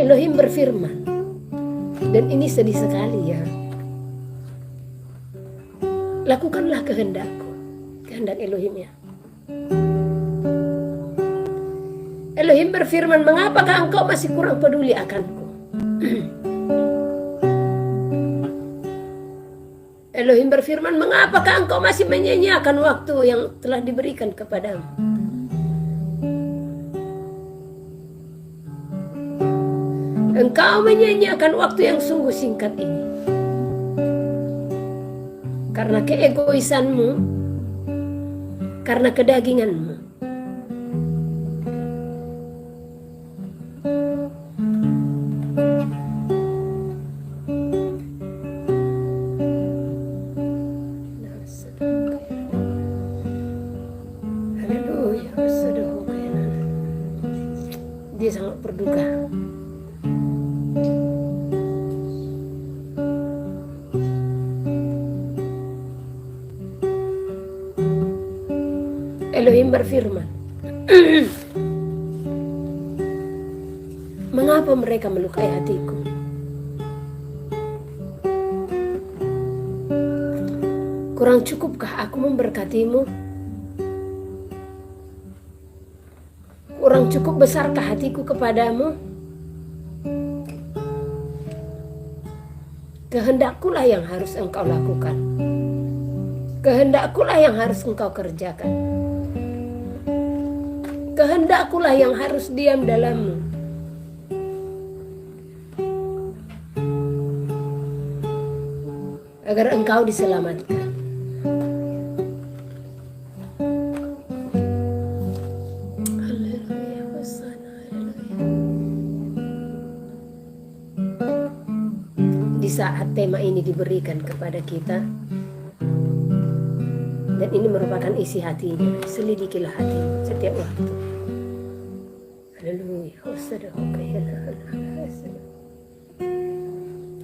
Elohim berfirman, dan ini sedih sekali ya. Lakukanlah kehendakku, kehendak Elohim ya. Elohim berfirman, mengapakah engkau masih kurang peduli akanku? Elohim berfirman, mengapakah engkau masih menyia-nyiakan waktu yang telah diberikan kepadamu? Engkau menyia-nyiakan waktu yang sungguh singkat ini karena keegoisanmu, karena kedaginganmu. Dia sangat berduka. Elohim berfirman, mengapa mereka melukai hatiku? Kurang cukupkah aku memberkatimu? Kurang cukup besarkah hatiku kepadamu? Kehendakkulah yang harus engkau lakukan. Kehendakkulah yang harus engkau kerjakan. Kehendakkulah yang harus diam dalammu. Agar engkau diselamatkan. Di saat tema ini diberikan kepada kita, dan ini merupakan isi hatinya, selidikilah hatimu setiap waktu. Haleluya.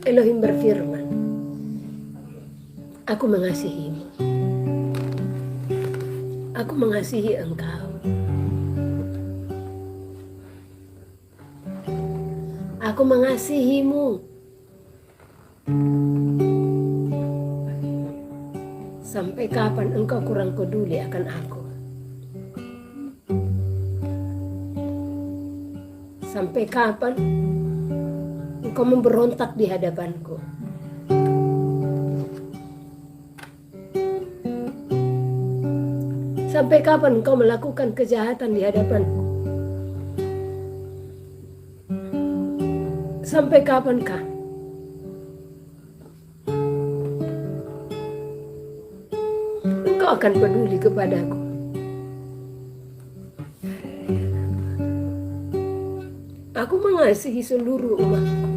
Elohim berfirman, aku mengasihimu. Aku mengasihi engkau. Aku mengasihimu. Sampai kapan engkau kurang peduli akan aku? Sampai kapan engkau memberontak di hadapanku? Sampai kapan engkau melakukan kejahatan di hadapanku? Sampai kapankah engkau akan peduli kepadaku? Aku mengasihi seluruh umatku.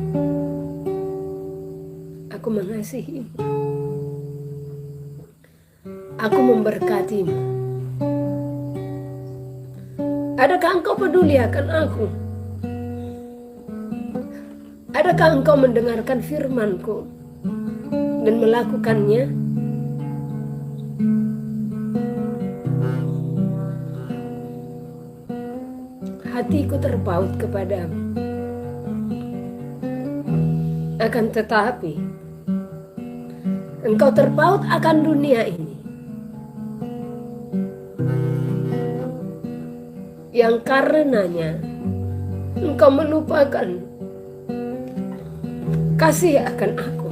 Aku mengasihimu. Aku memberkatimu. Adakah engkau peduli akan aku? Adakah engkau mendengarkan firman-Ku dan melakukannya? Hatiku terpaut kepadamu. Akan tetapi, engkau terpaut akan dunia ini, yang karenanya engkau melupakan kasih akan aku.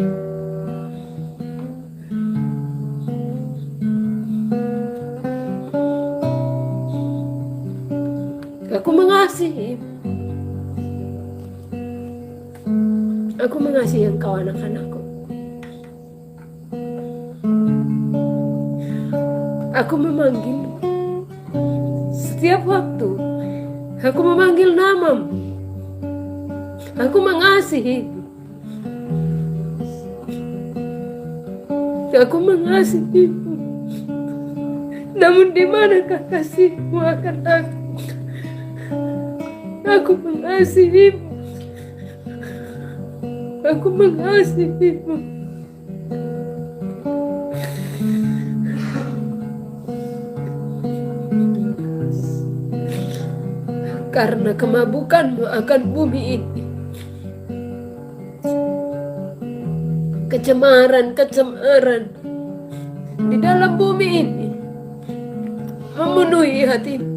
Aku mengasihi. Aku mengasihi engkau anak-anakku. Aku memanggil setiap waktu. Aku memanggil namamu. Aku mengasihi. Aku mengasihimu. Namun di manakah kasihmu akan aku? Aku mengasihimu. Aku mengasihimu. Karena kemabukanmu akan bumi ini, kecemaran di dalam bumi ini memenuhi hatimu,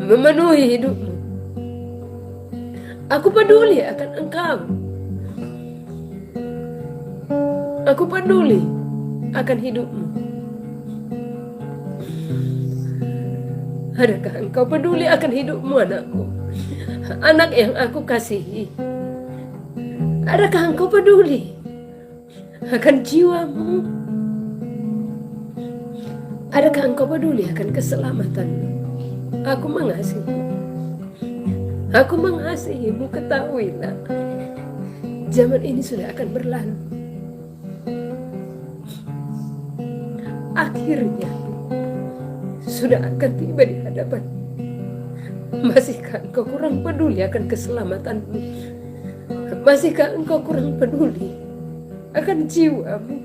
memenuhi hidupmu. Aku peduli akan engkau. Aku peduli akan hidupmu. Adakah engkau peduli akan hidupmu, anakku? Anak yang aku kasihi. Adakah engkau peduli akan jiwamu? Adakah engkau peduli akan keselamatanmu? Aku mengasihimu. Aku mengasihimu, ketahuilah. Zaman ini sudah akan berlalu. Akhirnya sudah akan tiba di hadapan. Masihkah engkau kurang peduli akan keselamatanmu? Masihkah engkau kurang peduli akan jiwamu?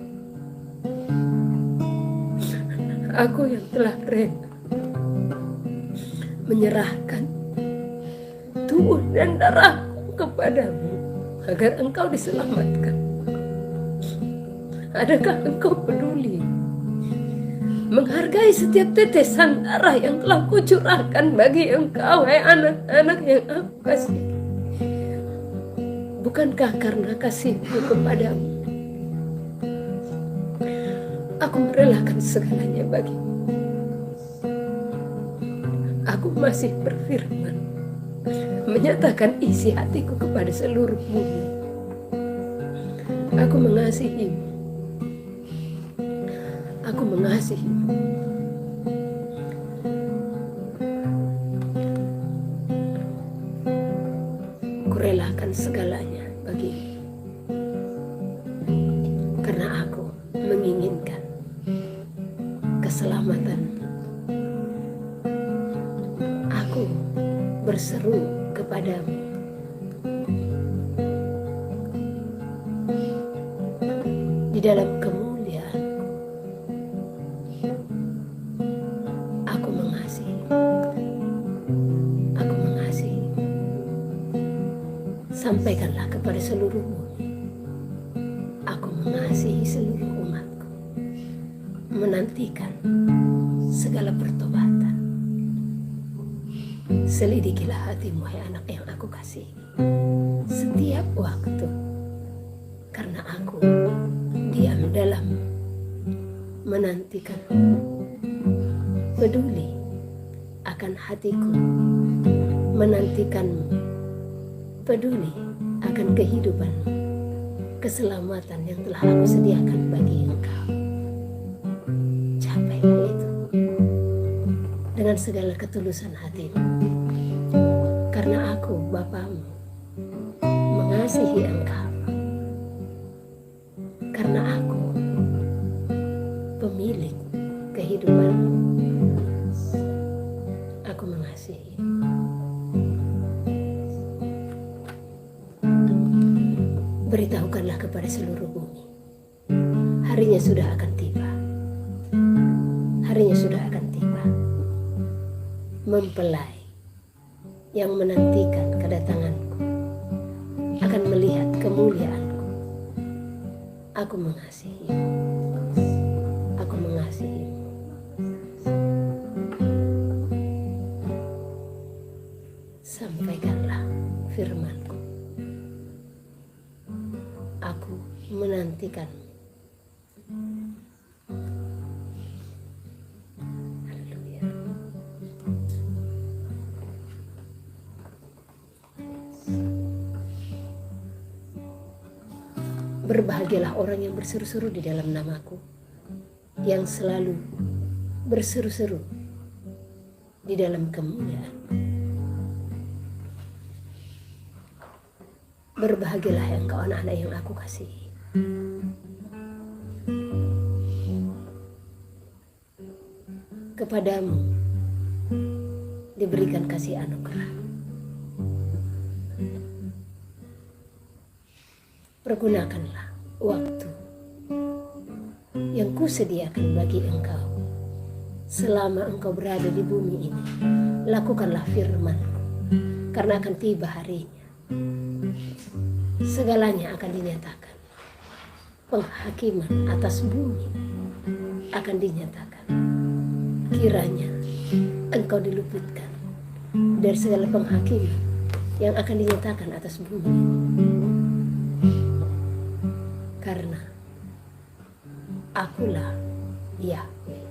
Aku yang telah rela menyerahkan tubuh dan darahku kepadamu agar engkau diselamatkan. Adakah engkau peduli menghargai setiap tetesan darah yang telah kucurahkan bagi engkau, hai anak-anak yang aku kasih? Bukankah karena kasihku kepadamu, aku merelakan segalanya bagimu? Aku masih berfirman, menyatakan isi hatiku kepada seluruh bumi. Aku mengasihimu. Aku mengasihimu. Kurelakan segalanya bagimu, karena aku menginginkan keselamatan. Aku berseru kepadamu, di dalam kemuliaan aku mengasihi. Aku mengasihi. Sampaikanlah kepada seluruh bumi, aku mengasihi seluruh umatku, menantikan segala pertobatan. Selidikilah hatimu, hai anak yang aku kasihi, setiap waktu, karena aku diam dalam menantikan, peduli akan hatiku, menantikanmu, peduli akan kehidupan, keselamatan yang telah aku sediakan bagi engkau. Capailah itu dengan segala ketulusan hatimu, karena aku, Bapamu, mengasihi engkau. Karena aku pemilik kehidupanmu, aku mengasihi. Beritahukanlah kepada seluruh bumi, harinya sudah akan tiba. Harinya sudah akan tiba. Mempelai yang menantikan kedatanganku akan melihat kemuliaanku. Aku mengasihimu. Aku mengasihimu. Sampaikanlah firman-Ku. Aku menantikanmu. Haleluya. Berbahagialah orang yang berseru-seru di dalam namaku, yang selalu berseru-seru di dalam kemuliaan. Berbahagialah engkau anak-anak yang aku kasihi. Kepadamu diberikan kasih anugerah. Pergunakanlah waktu yang kusediakan bagi engkau selama engkau berada di bumi ini. Lakukanlah firman-Ku, karena akan tiba harinya segalanya akan dinyatakan. Penghakiman atas bumi akan dinyatakan. Kiranya engkau diluputkan dari segala penghakiman yang akan dinyatakan atas bumi. Karena akulah Yahweh.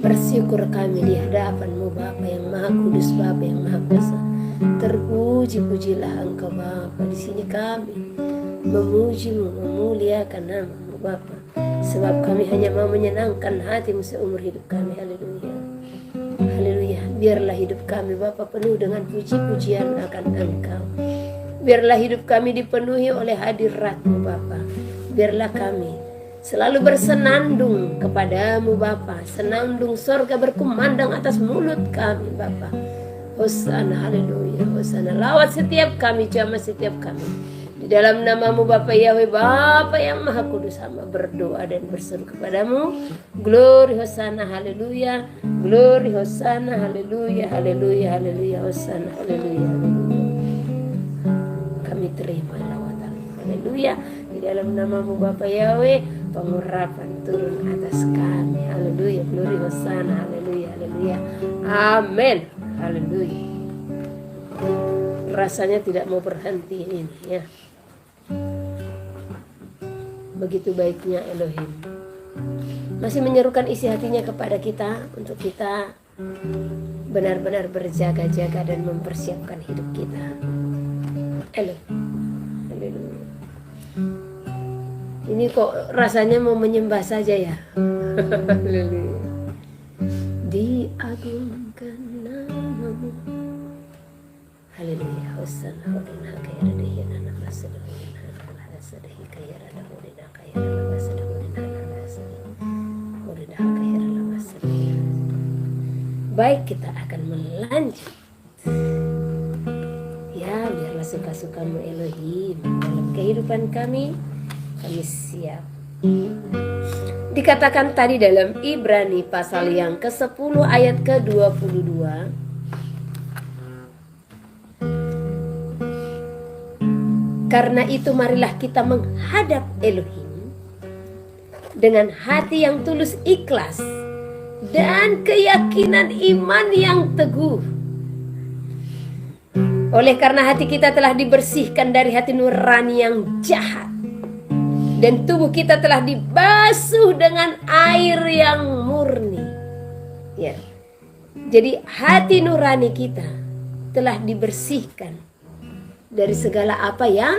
Bersyukur kami di hadapan-Mu Bapa yang Maha Kudus, Bapa yang Maha Kuasa. Terpuji-pujilah Engkau Bapa. Di sini kami memuji-Mu, memuliakan nama-Mu Bapa. Sebab kami hanya mau menyenangkan hati-Mu seumur hidup kami. Haleluya. Haleluya. Biarlah hidup kami Bapa penuh dengan puji-pujian akan Engkau. Biarlah hidup kami dipenuhi oleh hadirat-Mu Bapa. Biarlah kami selalu bersenandung kepadamu Bapa. Senandung sorga berkumandang atas mulut kami Bapa. Hosana, haleluya, hosana. Lawat setiap kami, jamah setiap kami. Di dalam namamu Bapa Yahweh, Bapa yang Maha Kudus, hamba berdoa dan berseru kepadamu. Glory, hosana, haleluya. Glory, hosana, haleluya, haleluya, haleluya, hosana, haleluya, haleluya. Kami terima lawatan, haleluya. Di dalam namamu Bapa Yahweh, pengurapan turun atas kami. Haleluya, glory, hosana, haleluya, haleluya. Amin. Haleluya. Rasanya tidak mau berhenti ini ya. Begitu baiknya Elohim. Masih menyerukan isi hatinya kepada kita untuk kita benar-benar berjaga-jaga dan mempersiapkan hidup kita. Haleluya. Ini kok rasanya mau menyembah saja ya. Haleluya. Diagungkan namamu. Haleluya. Hosanna hodina kaya radhiyana namasada hodina namasada kaya radhiyana hodina kaya namasada hodina namasada hodina kaya namasada. Baik, kita akan melanjut. Ya, biarlah suka-sukamu Elohim dalam kehidupan kami. Kami siap. Dikatakan tadi dalam Ibrani pasal yang ke-10 ayat ke-22. Karena itu marilah kita menghadap Elohim dengan hati yang tulus ikhlas dan keyakinan iman yang teguh. Oleh karena hati kita telah dibersihkan dari hati nurani yang jahat, dan tubuh kita telah dibasuh dengan air yang murni. Ya. Jadi hati nurani kita telah dibersihkan dari segala apa yang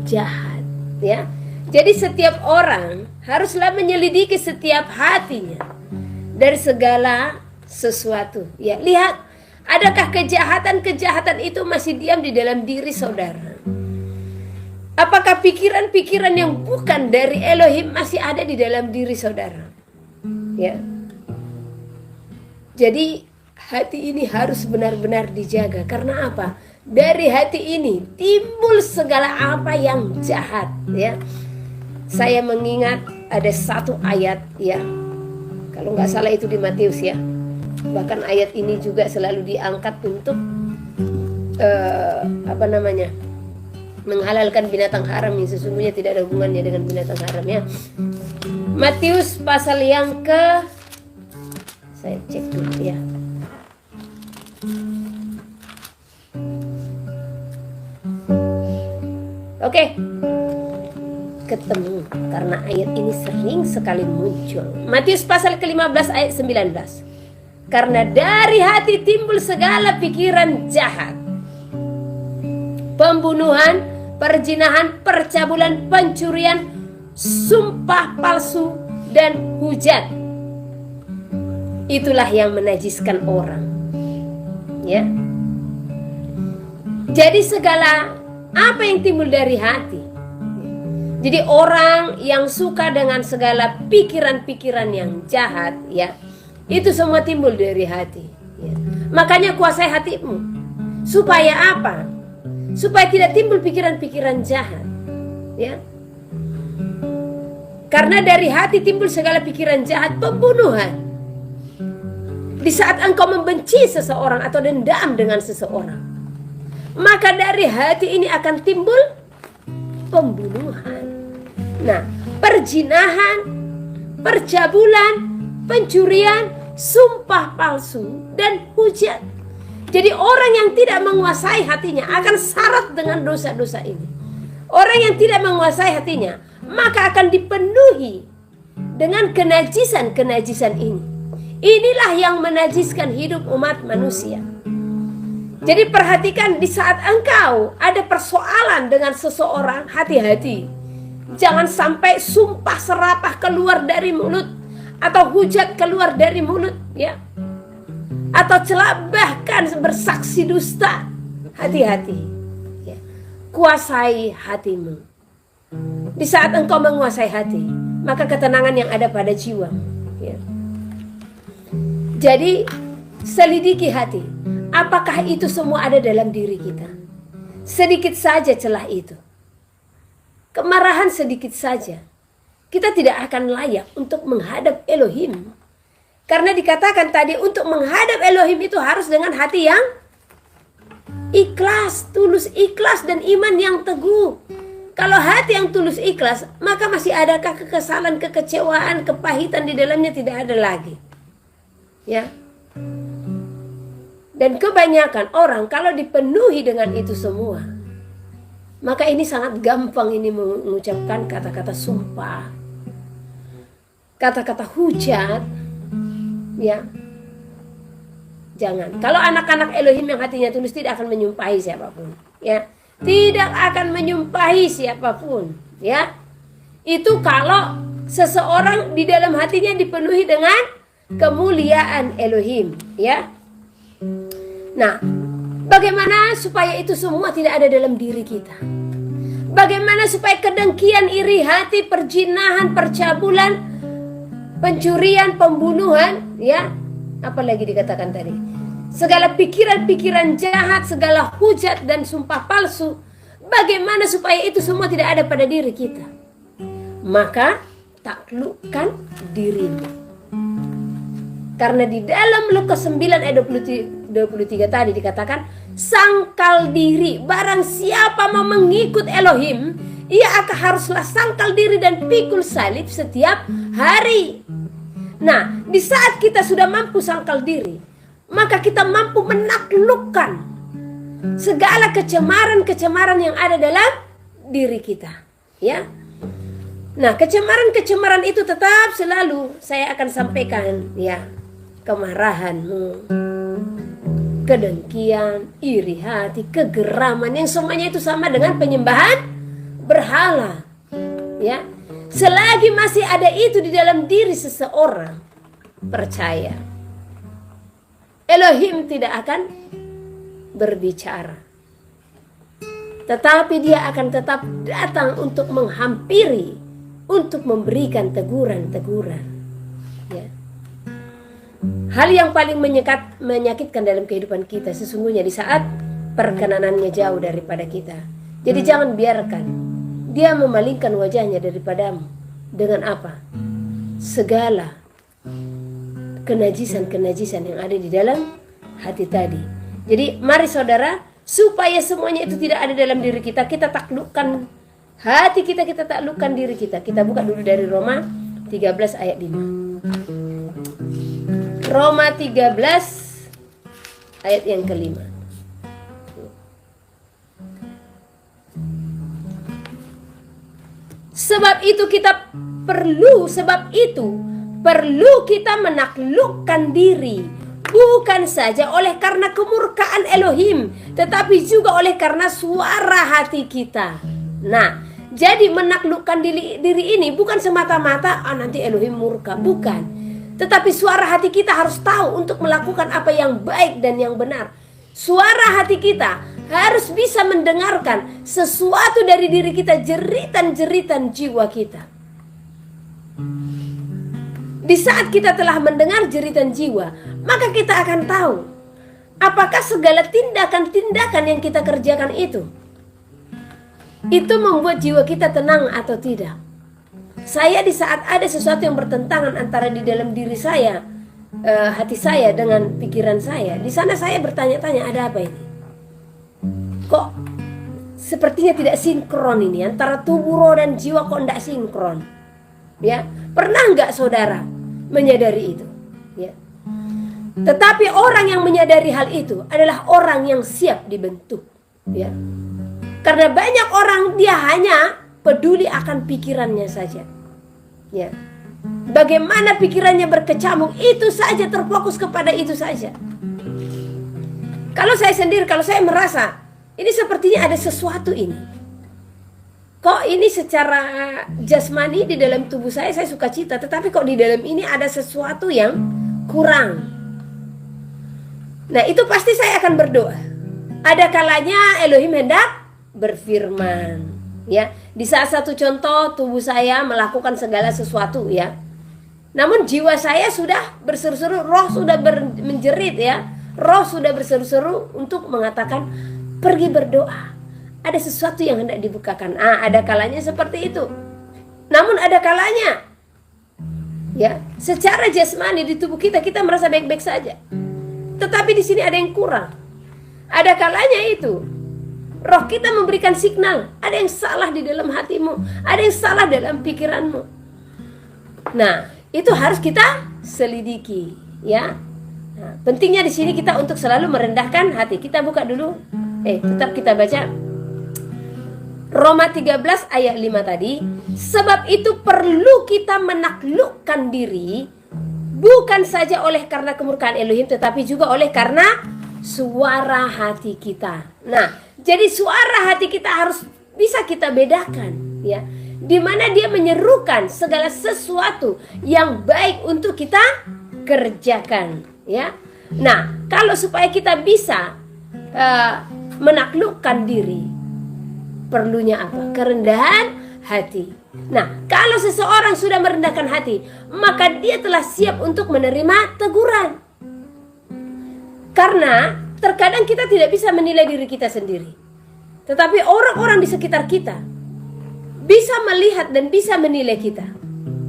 jahat. Ya. Jadi setiap orang haruslah menyelidiki setiap hatinya dari segala sesuatu. Ya, lihat, adakah kejahatan-kejahatan itu masih diam di dalam diri saudara? Apakah pikiran-pikiran yang bukan dari Elohim masih ada di dalam diri saudara? Ya. Jadi hati ini harus benar-benar dijaga. Karena apa? Dari hati ini timbul segala apa yang jahat. Ya. Saya mengingat ada satu ayat, ya, kalau nggak salah itu di Matius, ya. Bahkan ayat ini juga selalu diangkat untuk menghalalkan binatang haram yang sesungguhnya tidak ada hubungannya dengan binatang haram, ya. Matius pasal yang saya cek dulu, ya. Oke. Ketemu karena ayat ini sering sekali muncul. Matius pasal ke-15 ayat 19. Karena dari hati timbul segala pikiran jahat, pembunuhan, perzinahan, percabulan, pencurian, sumpah palsu, dan hujat. Itulah yang menajiskan orang. Ya. Jadi segala apa yang timbul dari hati. Jadi orang yang suka dengan segala pikiran-pikiran yang jahat, ya, itu semua timbul dari hati. Ya. Makanya kuasai hatimu. Supaya apa? Supaya tidak timbul pikiran-pikiran jahat. Ya. Karena dari hati timbul segala pikiran jahat, pembunuhan. Di saat engkau membenci seseorang atau dendam dengan seseorang, maka dari hati ini akan timbul pembunuhan. Nah, perzinahan, percabulan, pencurian, sumpah palsu, dan hujat. Jadi orang yang tidak menguasai hatinya akan syarat dengan dosa-dosa ini. Orang yang tidak menguasai hatinya maka akan dipenuhi dengan kenajisan-kenajisan ini. Inilah yang menajiskan hidup umat manusia. Jadi perhatikan, di saat engkau ada persoalan dengan seseorang, hati-hati. Jangan sampai sumpah serapah keluar dari mulut, atau hujat keluar dari mulut, ya. Atau celah, bahkan bersaksi dusta. Hati-hati, ya. Kuasai hatimu. Di saat engkau menguasai hati, maka ketenangan yang ada pada jiwa, ya. Jadi selidiki hati. Apakah itu semua ada dalam diri kita? Sedikit saja celah itu, kemarahan sedikit saja, kita tidak akan layak untuk menghadap Elohim. Karena dikatakan tadi, untuk menghadap Elohim itu harus dengan hati yang ikhlas, tulus ikhlas, dan iman yang teguh. Kalau hati yang tulus ikhlas, maka masih adakah kekesalan, kekecewaan, kepahitan di dalamnya? Tidak ada lagi. Ya. Dan kebanyakan orang kalau dipenuhi dengan itu semua, Maka ini sangat gampang ini mengucapkan kata-kata sumpah, kata-kata hujat, ya. Jangan. Kalau anak-anak Elohim yang hatinya tulus tidak akan menyumpahi siapapun, ya. Tidak akan menyumpahi siapapun, ya. Itu kalau seseorang di dalam hatinya dipenuhi dengan kemuliaan Elohim, ya. Nah, bagaimana supaya itu semua tidak ada dalam diri kita? Bagaimana supaya kedengkian, iri hati, perzinahan, percabulan, pencurian, pembunuhan, ya, apalagi dikatakan tadi, segala pikiran-pikiran jahat, segala hujat dan sumpah palsu, bagaimana supaya itu semua tidak ada pada diri kita? Maka taklukkan dirimu. Karena di dalam Lukas 9 ayat 23 tadi dikatakan, sangkal diri. Barang siapa mau mengikut Elohim, ia akan haruslah sangkal diri dan pikul salib setiap hari. Nah, di saat kita sudah mampu sangkal diri, maka kita mampu menaklukkan segala kecemaran-kecemaran yang ada dalam diri kita, ya. Nah, kecemaran-kecemaran itu tetap selalu saya akan sampaikan, ya. Kemarahanmu, kedengkian, iri hati, kegeraman, yang semuanya itu sama dengan penyembahan berhala, ya. Selagi masih ada itu di dalam diri seseorang, percaya Elohim tidak akan berbicara, tetapi dia akan tetap datang untuk menghampiri, untuk memberikan teguran-teguran, ya. Hal yang paling menyakitkan dalam kehidupan kita sesungguhnya di saat perkenanannya jauh daripada kita. Jadi jangan biarkan dia memalingkan wajahnya daripadamu. Dengan apa? Segala kenajisan-kenajisan yang ada di dalam hati tadi. Jadi mari saudara, supaya semuanya itu tidak ada dalam diri kita, kita taklukkan hati kita, kita taklukkan diri kita. Kita buka dulu dari Roma 13 ayat 5. Roma 13 ayat yang kelima. Sebab itu perlu kita menaklukkan diri, bukan saja oleh karena kemurkaan Elohim, tetapi juga oleh karena suara hati kita. Nah, jadi menaklukkan diri ini bukan semata-mata nanti Elohim murka, bukan. Tetapi suara hati kita harus tahu untuk melakukan apa yang baik dan yang benar. Suara hati kita harus bisa mendengarkan sesuatu dari diri kita, jeritan-jeritan jiwa kita. Di saat kita telah mendengar jeritan jiwa, maka kita akan tahu apakah segala tindakan-tindakan yang kita kerjakan itu membuat jiwa kita tenang atau tidak. Saya di saat ada sesuatu yang bertentangan antara di dalam diri saya, hati saya dengan pikiran saya, di sana saya bertanya-tanya, ada apa ini? Kok sepertinya tidak sinkron ini antara tubuh, roh dan jiwa, kok tidak sinkron? Ya, pernah nggak saudara menyadari itu? Ya. Tetapi orang yang menyadari hal itu adalah orang yang siap dibentuk. Ya. Karena banyak orang dia hanya peduli akan pikirannya saja. Ya. Bagaimana pikirannya berkecamuk, itu saja, terfokus kepada itu saja. Kalau saya sendiri, kalau saya merasa ini sepertinya ada sesuatu ini, kok ini secara jasmani di dalam tubuh saya suka cita, tetapi kok di dalam ini ada sesuatu yang kurang. Nah, itu pasti saya akan berdoa. Ada kalanya Elohim hendak berfirman, ya. Di saat satu contoh tubuh saya melakukan segala sesuatu, ya. Namun jiwa saya sudah berseru-seru, roh sudah menjerit, ya. Roh sudah berseru-seru untuk mengatakan pergi berdoa. Ada sesuatu yang hendak dibukakan. Ada kalanya seperti itu. Namun ada kalanya, ya, secara jasmani di tubuh kita merasa baik-baik saja. Tetapi di sini ada yang kurang. Ada kalanya itu roh kita memberikan signal, ada yang salah di dalam hatimu, ada yang salah dalam pikiranmu. Nah, itu harus kita selidiki, ya. Nah, pentingnya di sini kita untuk selalu merendahkan hati. Kita buka dulu. Tetap kita baca Roma 13 ayat 5 tadi, sebab itu perlu kita menaklukkan diri, bukan saja oleh karena kemurkaan Elohim, tetapi juga oleh karena suara hati kita. Nah, jadi suara hati kita harus bisa kita bedakan, ya, di mana dia menyerukan segala sesuatu yang baik untuk kita kerjakan, ya. Nah, kalau supaya kita bisa menaklukkan diri, perlunya apa? Kerendahan hati. Nah, kalau seseorang sudah merendahkan hati, maka dia telah siap untuk menerima teguran. Karena terkadang kita tidak bisa menilai diri kita sendiri, tetapi orang-orang di sekitar kita bisa melihat dan bisa menilai kita,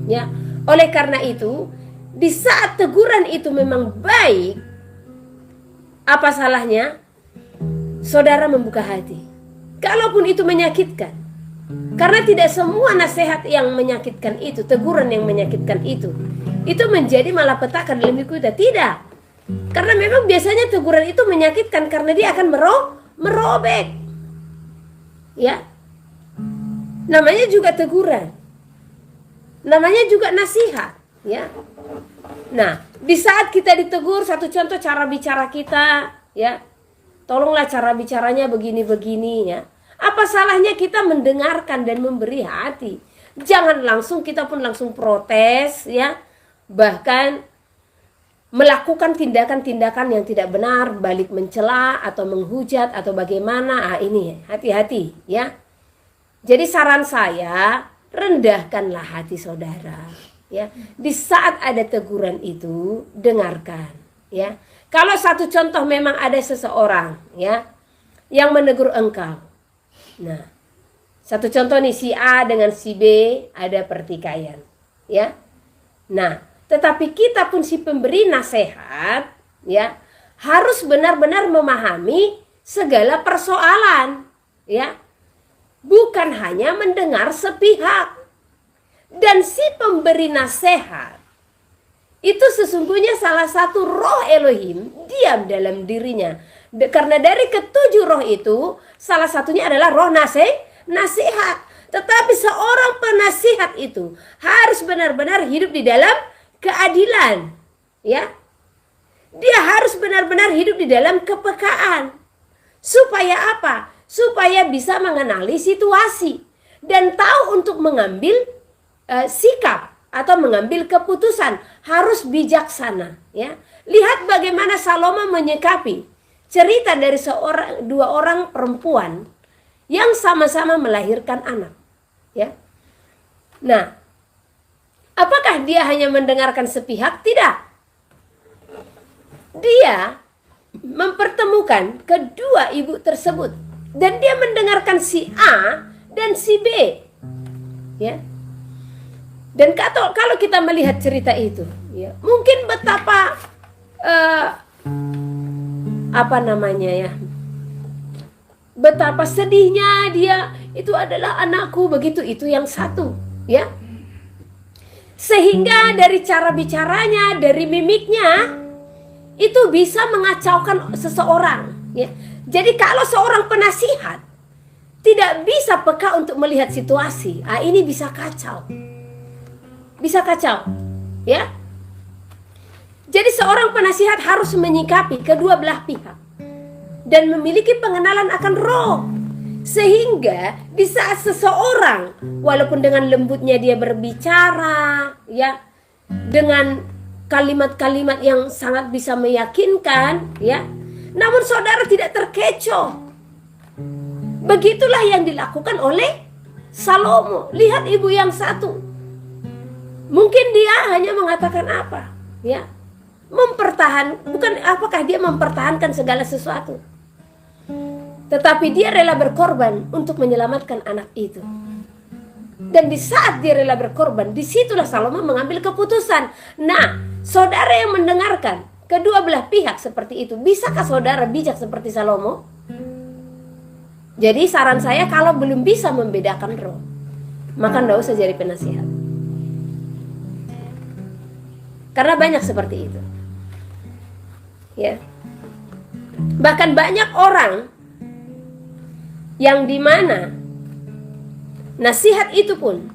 ya. Oleh karena itu, di saat teguran itu memang baik, apa salahnya saudara membuka hati, kalaupun itu menyakitkan? Karena tidak semua nasihat yang menyakitkan itu, teguran yang menyakitkan itu menjadi malapetaka dalam hidup kita. Tidak. Karena memang biasanya teguran itu menyakitkan karena dia akan merobek. Ya. Namanya juga teguran. Namanya juga nasihat, ya. Nah, di saat kita ditegur, satu contoh cara bicara kita, ya. Tolonglah cara bicaranya begini-begini, ya. Apa salahnya kita mendengarkan dan memberi hati? Jangan langsung kita pun langsung protes, ya. Bahkan melakukan tindakan-tindakan yang tidak benar, balik mencela atau menghujat atau bagaimana. Ini hati-hati, ya. Jadi saran saya, rendahkanlah hati saudara, ya. Di saat ada teguran itu, dengarkan, ya. Kalau satu contoh memang ada seseorang, ya, yang menegur engkau. Nah, satu contoh nih, si A dengan si B ada pertikaian, ya. Nah, tetapi kita pun si pemberi nasihat, ya, harus benar-benar memahami segala persoalan, ya. Bukan hanya mendengar sepihak. Dan si pemberi nasihat itu sesungguhnya salah satu roh Elohim diam dalam dirinya. Karena dari ketujuh roh itu, salah satunya adalah roh nasihat. Tetapi seorang penasihat itu harus benar-benar hidup di dalam keadilan, ya. Dia harus benar-benar hidup di dalam kepekaan. Supaya apa? Supaya bisa mengenali situasi dan tahu untuk mengambil sikap atau mengambil keputusan. Harus bijaksana, ya. Lihat bagaimana Salomo menyikapi cerita dari dua orang perempuan yang sama-sama melahirkan anak, ya. Nah, apakah dia hanya mendengarkan sepihak? Tidak. Dia mempertemukan kedua ibu tersebut dan dia mendengarkan si A dan si B, ya. Dan kalau kita melihat cerita itu, ya, mungkin betapa betapa sedihnya dia, itu adalah anakku, begitu, itu yang satu, ya. Sehingga dari cara bicaranya, dari mimiknya, itu bisa mengacaukan seseorang, ya. Jadi kalau seorang penasihat tidak bisa peka untuk melihat situasi, ini bisa kacau. Bisa kacau, ya. Jadi seorang penasihat harus menyikapi kedua belah pihak dan memiliki pengenalan akan roh, sehingga di saat seseorang walaupun dengan lembutnya dia berbicara, ya, dengan kalimat-kalimat yang sangat bisa meyakinkan, ya, namun saudara tidak terkecoh. Begitulah yang dilakukan oleh Salomo. Lihat ibu yang satu, mungkin dia hanya mengatakan apa, ya, apakah dia mempertahankan segala sesuatu, tetapi dia rela berkorban untuk menyelamatkan anak itu. Dan di saat dia rela berkorban, disitulah Salomo mengambil keputusan. Nah, saudara yang mendengarkan kedua belah pihak seperti itu, bisakah saudara bijak seperti Salomo? Jadi saran saya, kalau belum bisa membedakan roh, maka tidak usah jadi penasihat. Karena banyak seperti itu, ya. Bahkan banyak orang yang dimana Nasihat itu pun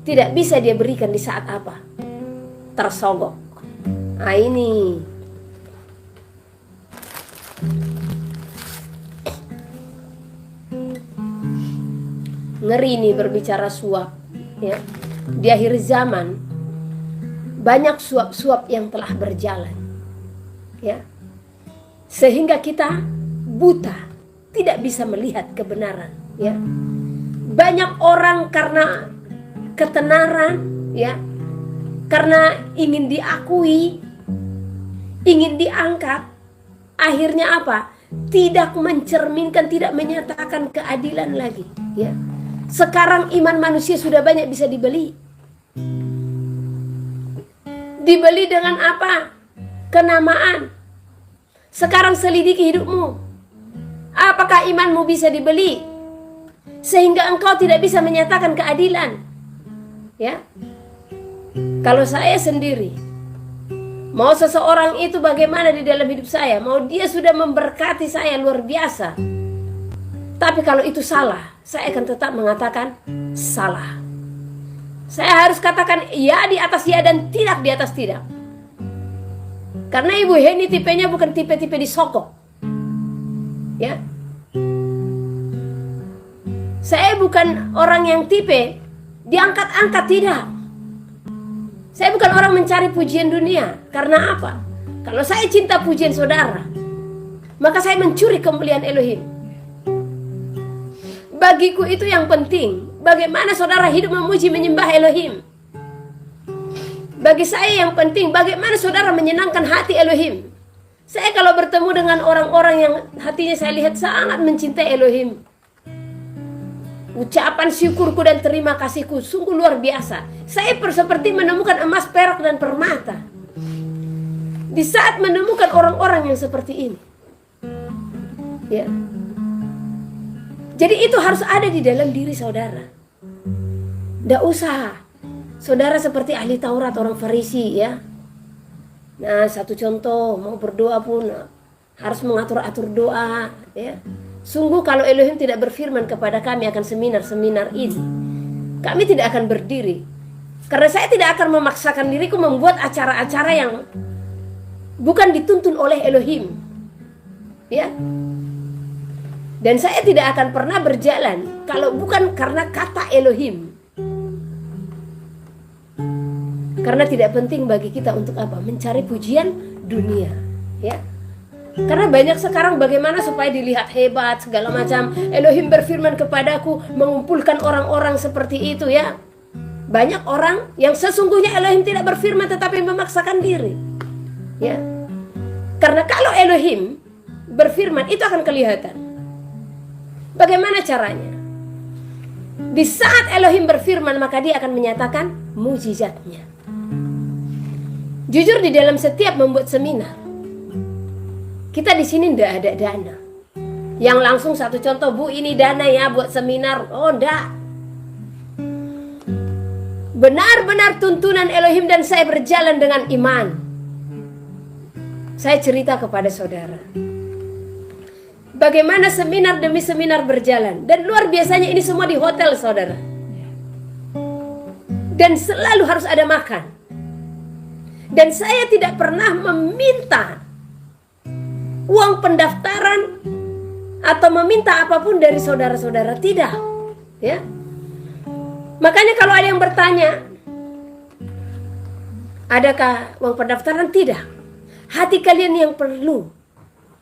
tidak bisa dia berikan di saat apa? Tersogok. Nah ini. Ngeri nih berbicara suap, ya. Di akhir zaman banyak suap-suap yang telah berjalan, ya. Sehingga kita buta, tidak bisa melihat kebenaran, ya. Banyak orang karena ketenaran, ya, karena ingin diakui, ingin diangkat, akhirnya apa? Tidak mencerminkan, tidak menyatakan keadilan lagi, ya. Sekarang iman manusia sudah banyak bisa dibeli. Dibeli dengan apa? Kenamaan. Sekarang selidiki hidupmu. Apakah imanmu bisa dibeli sehingga engkau tidak bisa menyatakan keadilan? Ya. Kalau saya sendiri, mau seseorang itu bagaimana di dalam hidup saya, mau dia sudah memberkati saya luar biasa, tapi kalau itu salah, saya akan tetap mengatakan salah. Saya harus katakan ya di atas ya dan tidak di atas tidak. Karena Ibu Heni tipenya bukan tipe-tipe disokok, ya. Saya bukan orang yang tipe diangkat-angkat, tidak. Saya bukan orang mencari pujian dunia. Karena apa? Kalau saya cinta pujian saudara, maka saya mencuri kemuliaan Elohim. Bagiku itu yang penting, bagaimana saudara hidup memuji menyembah Elohim. Bagi saya yang penting, bagaimana saudara menyenangkan hati Elohim. Saya kalau bertemu dengan orang-orang yang hatinya saya lihat sangat mencintai Elohim, ucapan syukurku dan terima kasihku sungguh luar biasa. Saya seperti menemukan emas, perak, dan permata. Di saat menemukan orang-orang yang seperti ini, ya. Jadi itu harus ada di dalam diri saudara. Tidak usah saudara seperti ahli Taurat, orang Farisi, ya. Nah, satu contoh, mau berdoa pun harus mengatur-atur doa, ya. Sungguh kalau Elohim tidak berfirman kepada kami akan seminar-seminar ini, kami tidak akan berdiri. Karena saya tidak akan memaksakan diriku membuat acara-acara yang bukan dituntun oleh Elohim, ya. Dan saya tidak akan pernah berjalan kalau bukan karena kata Elohim. Karena tidak penting bagi kita untuk apa? Mencari pujian dunia, ya. Karena banyak sekarang bagaimana supaya dilihat hebat segala macam. Elohim berfirman kepadaku, mengumpulkan orang-orang seperti itu, ya. Banyak orang yang sesungguhnya Elohim tidak berfirman tetapi memaksakan diri, ya. Karena kalau Elohim berfirman itu akan kelihatan. Bagaimana caranya? Di saat Elohim berfirman, maka dia akan menyatakan mujizatnya. Jujur, di dalam setiap membuat seminar, kita di sini tidak ada dana yang langsung satu contoh, Bu, ini dana ya buat seminar. Oh, enggak. Benar-benar tuntunan Elohim dan saya berjalan dengan iman. Saya cerita kepada saudara bagaimana seminar demi seminar berjalan. Dan luar biasanya ini semua di hotel, saudara. Dan selalu harus ada makan. Dan saya tidak pernah meminta uang pendaftaran atau meminta apapun dari saudara-saudara. Tidak, ya. Makanya kalau ada yang bertanya, adakah uang pendaftaran? Tidak. Hati kalian yang perlu,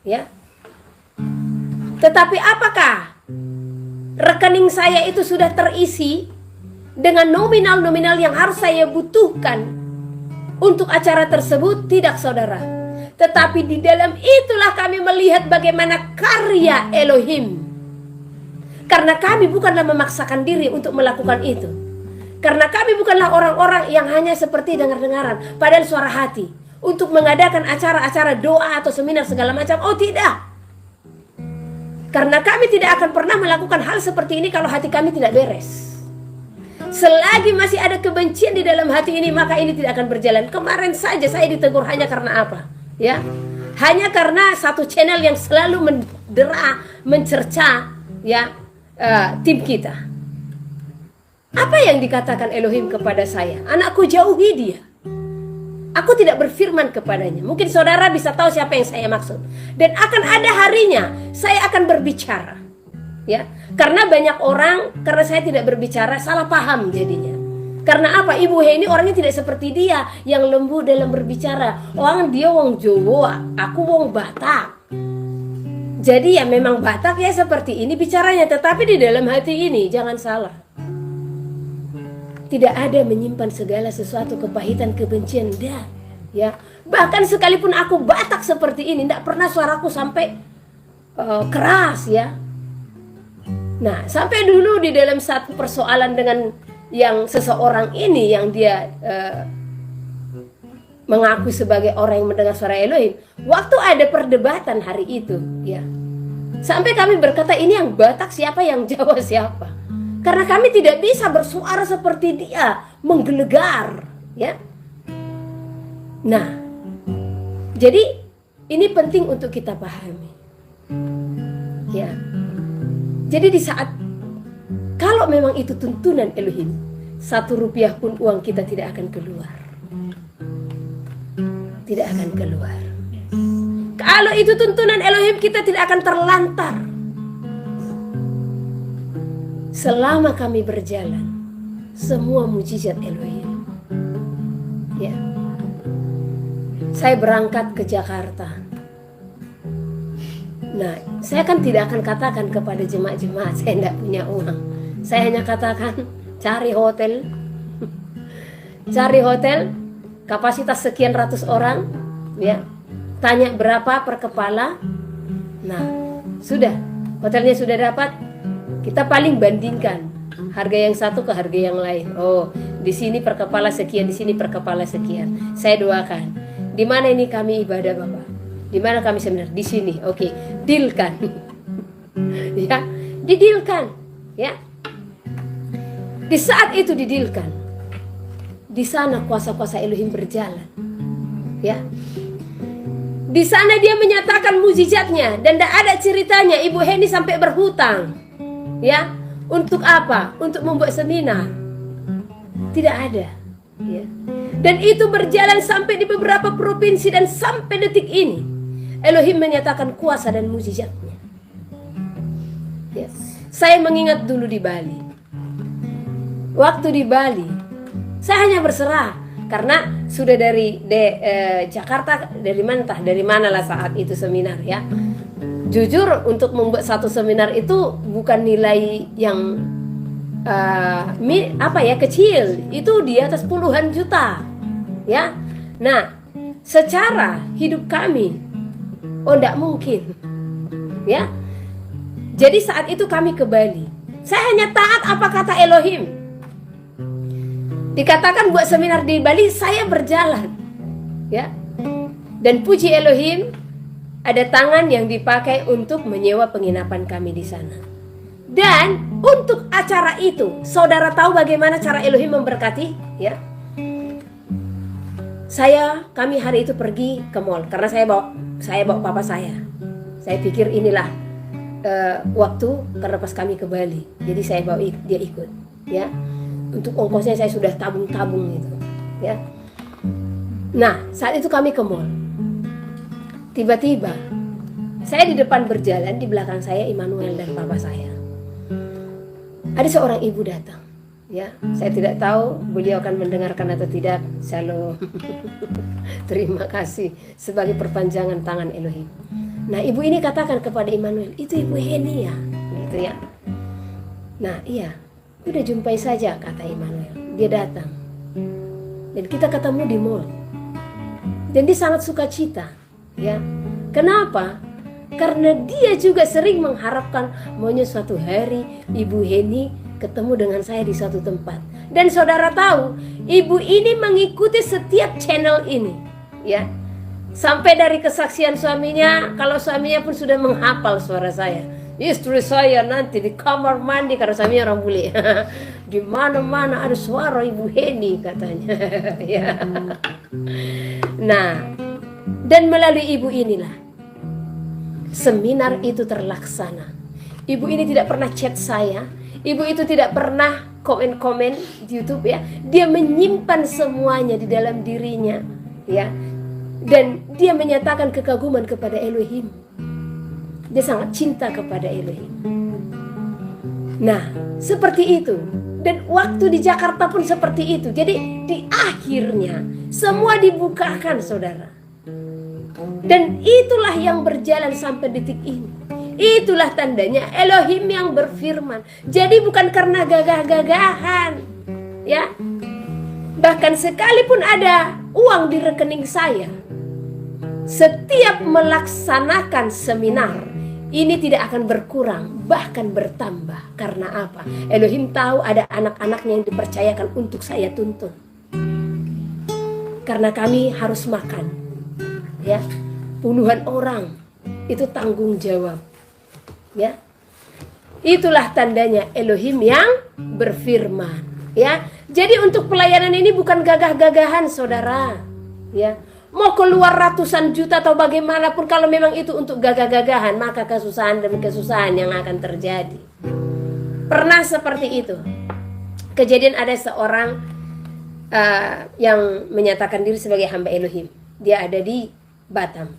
ya. Tetapi apakah rekening saya itu sudah terisi dengan nominal-nominal yang harus saya butuhkan untuk acara tersebut? Tidak, saudara. Tetapi di dalam itulah kami melihat bagaimana karya Elohim. Karena kami bukanlah memaksakan diri untuk melakukan itu. Karena kami bukanlah orang-orang yang hanya seperti dengar-dengaran, padahal suara hati, untuk mengadakan acara-acara doa atau seminar segala macam. Oh, tidak. Karena kami tidak akan pernah melakukan hal seperti ini kalau hati kami tidak beres. Selagi masih ada kebencian di dalam hati ini, maka ini tidak akan berjalan. Kemarin saja saya ditegur hanya karena apa? Ya, hanya karena satu channel yang selalu mendera, mencerca, ya, tim kita. Apa yang dikatakan Elohim kepada saya? Anakku, jauhi dia. Aku tidak berfirman kepadanya. Mungkin saudara bisa tahu siapa yang saya maksud. Dan akan ada harinya saya akan berbicara. Ya, karena banyak orang, karena saya tidak berbicara, salah paham jadinya. Karena apa? Ibu Heni orangnya tidak seperti dia, yang lembut dalam berbicara. Orang dia wong Jawa, aku wong Batak. Jadi ya memang Batak ya seperti ini bicaranya, tetapi di dalam hati ini jangan salah. Tidak ada menyimpan segala sesuatu kepahitan, kebencian, dah. Ya, bahkan sekalipun aku Batak seperti ini, tidak pernah suaraku sampai keras ya. Nah, sampai dulu di dalam satu persoalan dengan yang seseorang ini yang dia mengaku sebagai orang yang mendengar suara Elohim. Waktu ada perdebatan hari itu, ya. Sampai kami berkata, ini yang Batak siapa, yang Jawa siapa? Karena kami tidak bisa bersuara seperti dia, menggelegar, ya. Nah, jadi ini penting untuk kita pahami, ya. Jadi di saat kalau memang itu tuntunan Elohim, 1 rupiah pun uang kita tidak akan keluar, tidak akan keluar. Kalau itu tuntunan Elohim, kita tidak akan terlantar. Selama kami berjalan, semua mujizat Elohim. Ya. Saya berangkat ke Jakarta. Nah, saya kan tidak akan katakan kepada jemaat-jemaat saya tidak punya uang. Saya hanya katakan cari hotel. Cari hotel kapasitas sekian ratus orang, ya. Tanya berapa per kepala. Nah, sudah. Hotelnya sudah dapat. Kita paling bandingkan harga yang satu ke harga yang lain. Oh, di sini per kepala sekian, di sini per kepala sekian. Saya doakan. Di mana ini kami ibadah, Bapak? Di mana kami seminar? Di sini. Oke, dealkan. Ya, didilkan, ya. Di saat itu didilkan. Di sana kuasa-kuasa Elohim berjalan. Ya. Di sana dia menyatakan mujizatnya dan tidak ada ceritanya Ibu Heni sampai berhutang. Ya, untuk apa? Untuk membuat seminar. Tidak ada, ya. Dan itu berjalan sampai di beberapa provinsi dan sampai detik ini Elohim menyatakan kuasa dan mujizatnya. Ya. Saya mengingat dulu di Bali. Waktu di Bali, saya hanya berserah karena sudah dari Jakarta, dari mana lah saat itu seminar, ya. Jujur, untuk membuat satu seminar itu bukan nilai yang kecil, itu di atas puluhan juta, ya. Nah, secara hidup kami, tidak mungkin, ya. Jadi saat itu kami ke Bali, saya hanya taat apa kata Elohim. Dikatakan buat seminar di Bali, saya berjalan, ya. Dan puji Elohim, ada tangan yang dipakai untuk menyewa penginapan kami di sana. Dan untuk acara itu, saudara tahu bagaimana cara Elohim memberkati, ya? Kami hari itu pergi ke mall karena saya bawa papa saya. Saya pikir inilah waktu karena pas kami ke Bali. Jadi saya bawa dia ikut, ya. Untuk ongkosnya saya sudah tabung-tabung gitu, ya. Nah, saat itu kami ke mall. Tiba-tiba saya di depan berjalan, di belakang saya Immanuel dan papa saya. Ada seorang ibu datang, ya. Saya tidak tahu beliau akan mendengarkan atau tidak. Shalom. Terima kasih sebagai perpanjangan tangan Elohim. Nah, ibu ini katakan kepada Immanuel, itu Ibu Heni ya, gitu ya. Nah, iya, udah jumpai saja, kata Immanuel. Dia datang dan kita ketemu di mall. Dan dia sangat sukacita, ya. Kenapa? Karena dia juga sering mengharapkan maunya suatu hari Ibu Heni ketemu dengan saya di suatu tempat. Dan saudara tahu, ibu ini mengikuti setiap channel ini, ya. Sampai dari kesaksian suaminya, kalau suaminya pun sudah menghafal suara saya. Istri saya nanti di kamar mandi, karena suaminya orang bule. Di mana-mana ada suara Ibu Heni, katanya. Ya. Nah, dan melalui ibu inilah seminar itu terlaksana. Ibu ini tidak pernah chat saya. Ibu itu tidak pernah komen-komen di YouTube ya, dia menyimpan semuanya di dalam dirinya ya, dan dia menyatakan kekaguman kepada Elohim. Dia sangat cinta kepada Elohim. Nah, seperti itu. Dan waktu di Jakarta pun seperti itu. Jadi di akhirnya semua dibukakan, saudara. Dan itulah yang berjalan sampai detik ini. Itulah tandanya Elohim yang berfirman. Jadi bukan karena gagah-gagahan, ya. Bahkan sekalipun ada uang di rekening saya, setiap melaksanakan seminar ini tidak akan berkurang, bahkan bertambah. Karena apa? Elohim tahu ada anak-anaknya yang dipercayakan untuk saya tuntun. Karena kami harus makan, ya, puluhan orang, itu tanggung jawab, ya. Itulah tandanya Elohim yang berfirman, ya. Jadi untuk pelayanan ini bukan gagah-gagahan, saudara, ya. Mau keluar ratusan juta atau bagaimanapun, kalau memang itu untuk gagah-gagahan, maka kesusahan demi kesusahan yang akan terjadi. Pernah seperti itu. Kejadian ada seorang yang menyatakan diri sebagai hamba Elohim. Dia ada di Batam.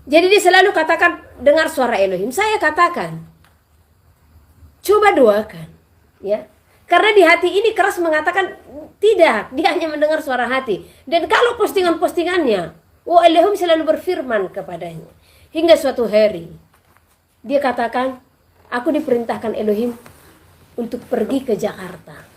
Jadi dia selalu katakan, dengar suara Elohim. Saya katakan, coba doakan, ya. Karena di hati ini keras mengatakan tidak, dia hanya mendengar suara hati. Dan kalau postingan-postingannya, Elohim selalu berfirman kepadanya. Hingga suatu hari, dia katakan, aku diperintahkan Elohim untuk pergi ke Jakarta.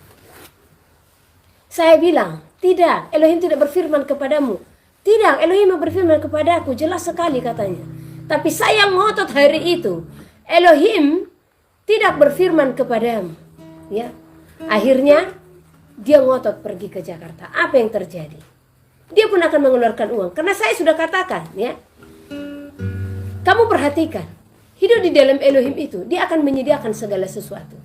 Saya bilang, tidak, Elohim tidak berfirman kepadamu. Tidak, Elohim berfirman kepadaku, jelas sekali katanya. Tapi saya ngotot hari itu, Elohim tidak berfirman kepadamu, ya. Akhirnya dia ngotot pergi ke Jakarta. Apa yang terjadi? Dia pun akan mengeluarkan uang. Karena saya sudah katakan, ya, kamu perhatikan, hidup di dalam Elohim itu, dia akan menyediakan segala sesuatu.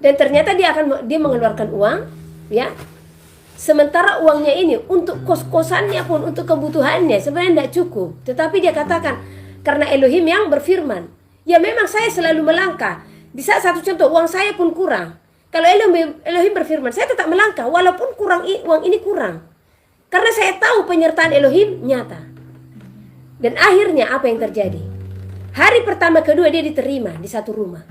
Dan ternyata dia mengeluarkan uang, ya. Sementara uangnya ini untuk kos-kosannya pun, untuk kebutuhannya sebenarnya tidak cukup. Tetapi dia katakan, karena Elohim yang berfirman, ya memang saya selalu melangkah. Di saat satu contoh, uang saya pun kurang. Kalau Elohim berfirman, saya tetap melangkah walaupun uang ini kurang. Karena saya tahu penyertaan Elohim nyata. Dan akhirnya apa yang terjadi? Hari pertama kedua dia diterima di satu rumah.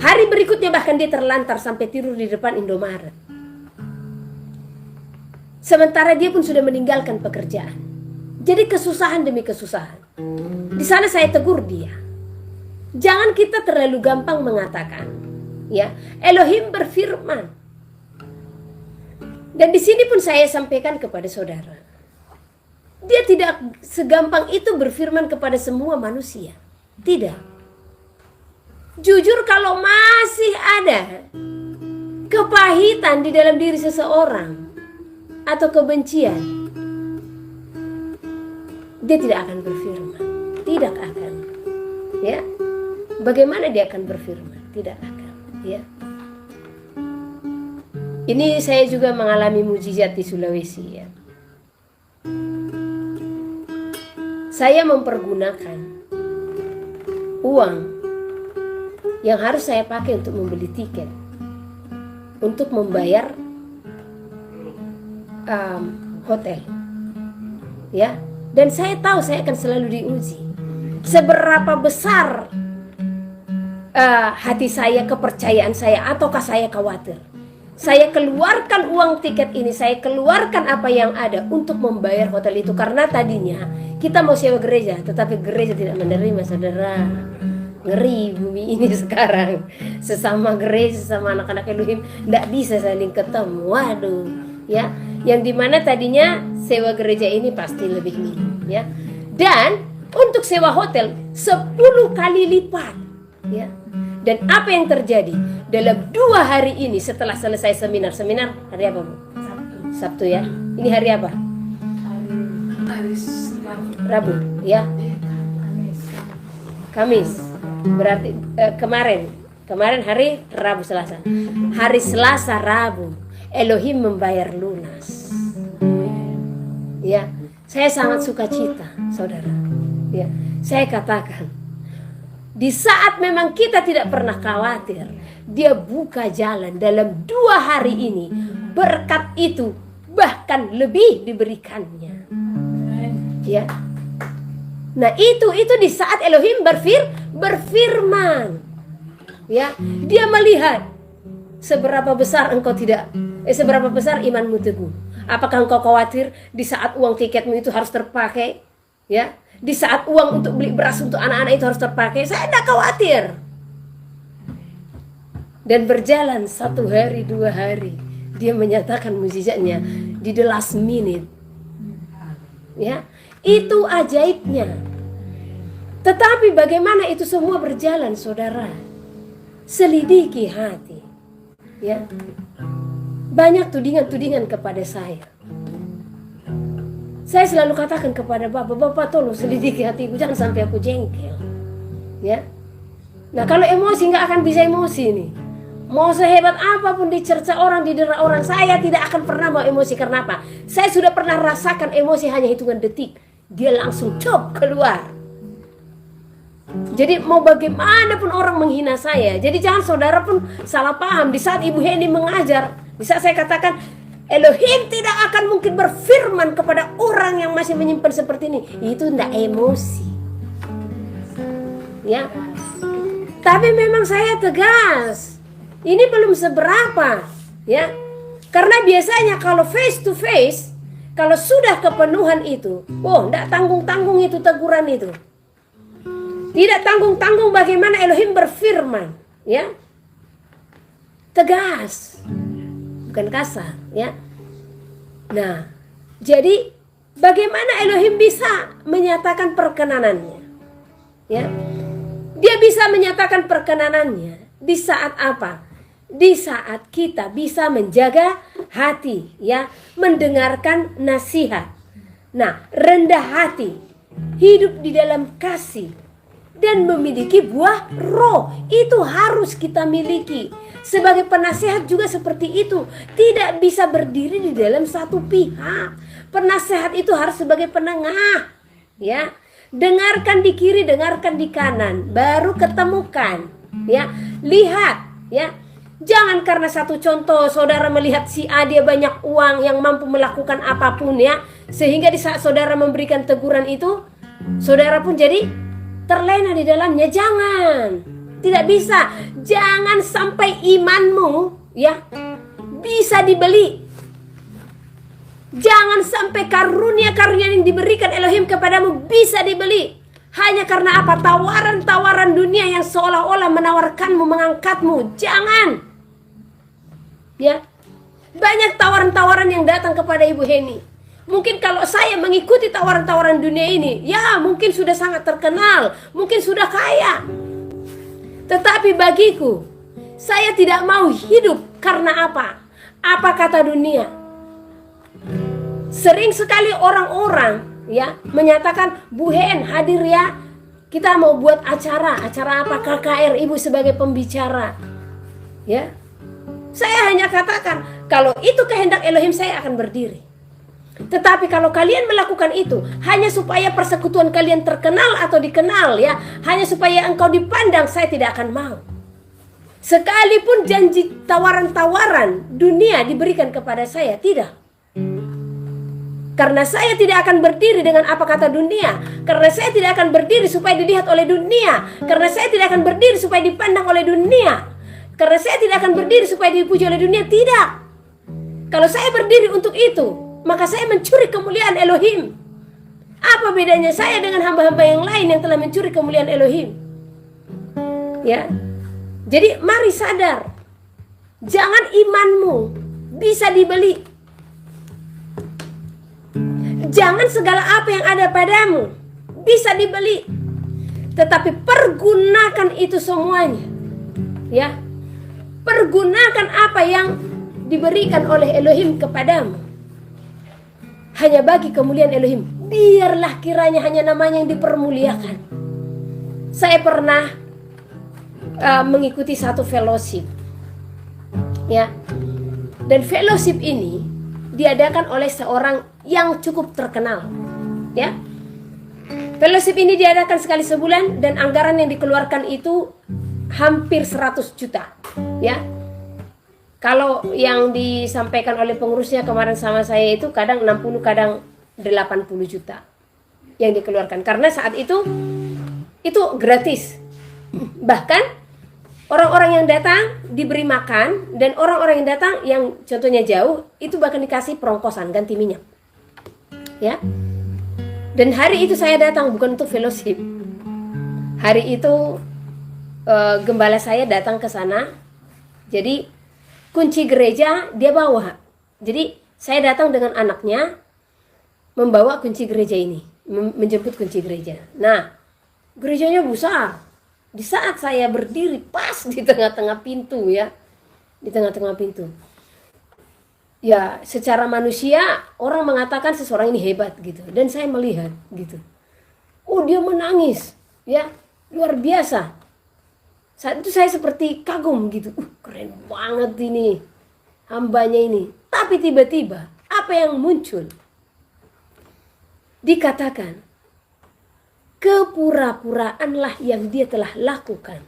Hari berikutnya bahkan dia terlantar sampai tidur di depan Indomaret. Sementara dia pun sudah meninggalkan pekerjaan. Jadi kesusahan demi kesusahan. Di sana saya tegur dia. Jangan kita terlalu gampang mengatakan, ya, Elohim berfirman. Dan di sini pun saya sampaikan kepada saudara, dia tidak segampang itu berfirman kepada semua manusia. Tidak. Jujur, kalau masih ada kepahitan di dalam diri seseorang atau kebencian, dia tidak akan berfirman. Tidak akan, ya. Bagaimana dia akan berfirman? Tidak akan, ya. Ini saya juga mengalami mujizat di Sulawesi, ya. Saya mempergunakan uang yang harus saya pakai untuk membeli tiket, untuk membayar hotel, ya. Dan saya tahu saya akan selalu diuji. Seberapa besar hati saya, kepercayaan saya, ataukah saya khawatir? Saya keluarkan uang tiket ini, saya keluarkan apa yang ada untuk membayar hotel itu. Karena tadinya kita mau sewa gereja, tetapi gereja tidak menerima, saudara. Ngeri bumi ini sekarang. Sesama gereja, sesama anak-anak Elohim tidak bisa saling ketemu. Waduh, ya. Yang dimana tadinya sewa gereja ini pasti lebih minim, ya. Dan untuk sewa hotel 10 kali lipat, ya. Dan apa yang terjadi? Dalam 2 hari ini setelah selesai seminar hari apa, Bu? Sabtu, ya. Ini hari apa? Rabu, ya. Kamis. Berarti kemarin hari Rabu, Selasa. Hari Selasa, Rabu, Elohim membayar lunas. Ya, saya sangat sukacita, saudara. Ya, saya katakan, di saat memang kita tidak pernah khawatir, dia buka jalan dalam 2 hari ini. Berkat itu bahkan lebih diberikannya. Ya. Nah, itu di saat Elohim berfirman. Ya, dia melihat seberapa besar seberapa besar imanmu teguh. Apakah engkau khawatir di saat uang tiketmu itu harus terpakai? Ya, di saat uang untuk beli beras untuk anak-anak itu harus terpakai? Saya tidak khawatir. Dan berjalan 1 hari, 2 hari, dia menyatakan mukjizatnya di the last minute. Ya, itu ajaibnya. Tetapi bagaimana itu semua berjalan, saudara? Selidiki hati. Ya, banyak tudingan-tudingan kepada saya. Saya selalu katakan kepada Bapak tolong selidiki hatiku, jangan sampai aku jengkel. Ya. Nah, kalau emosi nggak akan bisa emosi nih. Mau sehebat apapun dicerca orang, didera orang, saya tidak akan pernah mau emosi. Karena apa? Saya sudah pernah rasakan emosi hanya hitungan detik, dia langsung keluar. Jadi mau bagaimanapun orang menghina saya, jadi jangan saudara pun salah paham. Di saat Ibu Heni mengajar, di saat saya katakan Elohim tidak akan mungkin berfirman kepada orang yang masih menyimpan seperti ini, itu tidak emosi. Ya, tapi memang saya tegas. Ini belum seberapa, ya. Karena biasanya kalau face to face, kalau sudah kepenuhan itu, tidak tanggung-tanggung itu teguran itu. Tidak tanggung-tanggung bagaimana Elohim berfirman, ya. Tegas. Bukan kasar, ya. Nah, jadi bagaimana Elohim bisa menyatakan perkenanannya? Ya. Dia bisa menyatakan perkenanannya di saat apa? Di saat kita bisa menjaga hati, ya, mendengarkan nasihat. Nah, rendah hati, hidup di dalam kasih, dan memiliki buah roh. Itu harus kita miliki. Sebagai penasehat juga seperti itu. Tidak bisa berdiri di dalam satu pihak. Penasehat itu harus sebagai penengah. Ya, dengarkan di kiri, dengarkan di kanan, baru ketemukan. Ya, lihat. Ya, jangan karena satu contoh saudara melihat si A dia banyak uang yang mampu melakukan apapun, ya, sehingga di saat saudara memberikan teguran itu, saudara pun jadi terlena di dalamnya. Jangan, tidak bisa. Jangan sampai imanmu, ya, bisa dibeli. Jangan sampai karunia-karunia yang diberikan Elohim kepadamu bisa dibeli hanya karena apa? Tawaran-tawaran dunia yang seolah-olah menawarkanmu, mengangkatmu. Jangan. Ya, banyak tawaran-tawaran yang datang kepada Ibu Heni. Mungkin kalau saya mengikuti tawaran-tawaran dunia ini, ya mungkin sudah sangat terkenal, mungkin sudah kaya. Tetapi bagiku, saya tidak mau hidup karena apa? Apa kata dunia? Sering sekali orang-orang, ya, menyatakan, Bu Hen hadir ya, kita mau buat acara apa? KKR, Ibu sebagai pembicara. Ya, saya hanya katakan, kalau itu kehendak Elohim saya akan berdiri. Tetapi kalau kalian melakukan itu hanya supaya persekutuan kalian terkenal atau dikenal, ya, hanya supaya engkau dipandang, saya tidak akan mau. Sekalipun janji tawaran-tawaran dunia diberikan kepada saya, tidak. Karena saya tidak akan berdiri dengan apa kata dunia. Karena saya tidak akan berdiri supaya dilihat oleh dunia. Karena saya tidak akan berdiri supaya dipandang oleh dunia. Karena saya tidak akan berdiri supaya dipuji oleh dunia. Tidak. Kalau saya berdiri untuk itu, maka saya mencuri kemuliaan Elohim. Apa bedanya saya dengan hamba-hamba yang lain yang telah mencuri kemuliaan Elohim? Ya. Jadi mari sadar. Jangan imanmu bisa dibeli. Jangan segala apa yang ada padamu bisa dibeli. Tetapi pergunakan itu semuanya. Ya. Pergunakan apa yang diberikan oleh Elohim kepadamu hanya bagi kemuliaan Elohim. Biarlah kiranya hanya namanya yang dipermuliakan. Saya pernah mengikuti satu fellowship, ya, dan fellowship ini diadakan oleh seorang yang cukup terkenal, ya. Fellowship ini diadakan sekali sebulan dan anggaran yang dikeluarkan itu hampir 100 juta ya. Kalau yang disampaikan oleh pengurusnya kemarin sama saya itu kadang 60, kadang 80 juta yang dikeluarkan, karena saat itu gratis. Bahkan orang-orang yang datang diberi makan, dan orang-orang yang datang yang contohnya jauh itu bahkan dikasih perongkosan, ganti minyak ya. Dan hari itu saya datang bukan untuk fellowship. Hari itu gembala saya datang ke sana. Jadi kunci gereja dia bawa. Jadi saya datang dengan anaknya membawa kunci gereja ini, menjemput kunci gereja. Nah, gerejanya besar. Di saat saya berdiri pas di tengah-tengah pintu ya, di tengah-tengah pintu. Ya, secara manusia orang mengatakan seseorang ini hebat gitu, dan saya melihat gitu. Oh, dia menangis, ya, luar biasa. Saat itu saya seperti kagum gitu, keren banget ini hambanya ini. Tapi tiba-tiba apa yang muncul? Dikatakan kepura-puraanlah yang dia telah lakukan.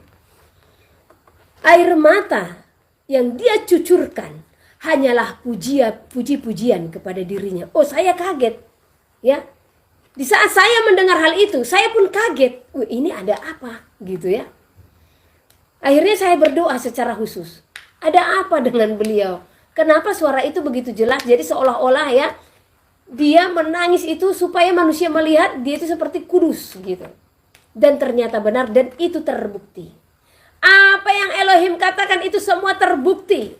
Air mata yang dia cucurkan hanyalah puji-pujian kepada dirinya. Oh, saya kaget ya. Di saat saya mendengar hal itu, saya pun kaget. Ini ada apa gitu ya. Akhirnya saya berdoa secara khusus. Ada apa dengan beliau? Kenapa suara itu begitu jelas? Jadi seolah-olah ya, dia menangis itu supaya manusia melihat dia itu seperti kudus gitu. Dan ternyata benar, dan itu terbukti. Apa yang Elohim katakan itu semua terbukti.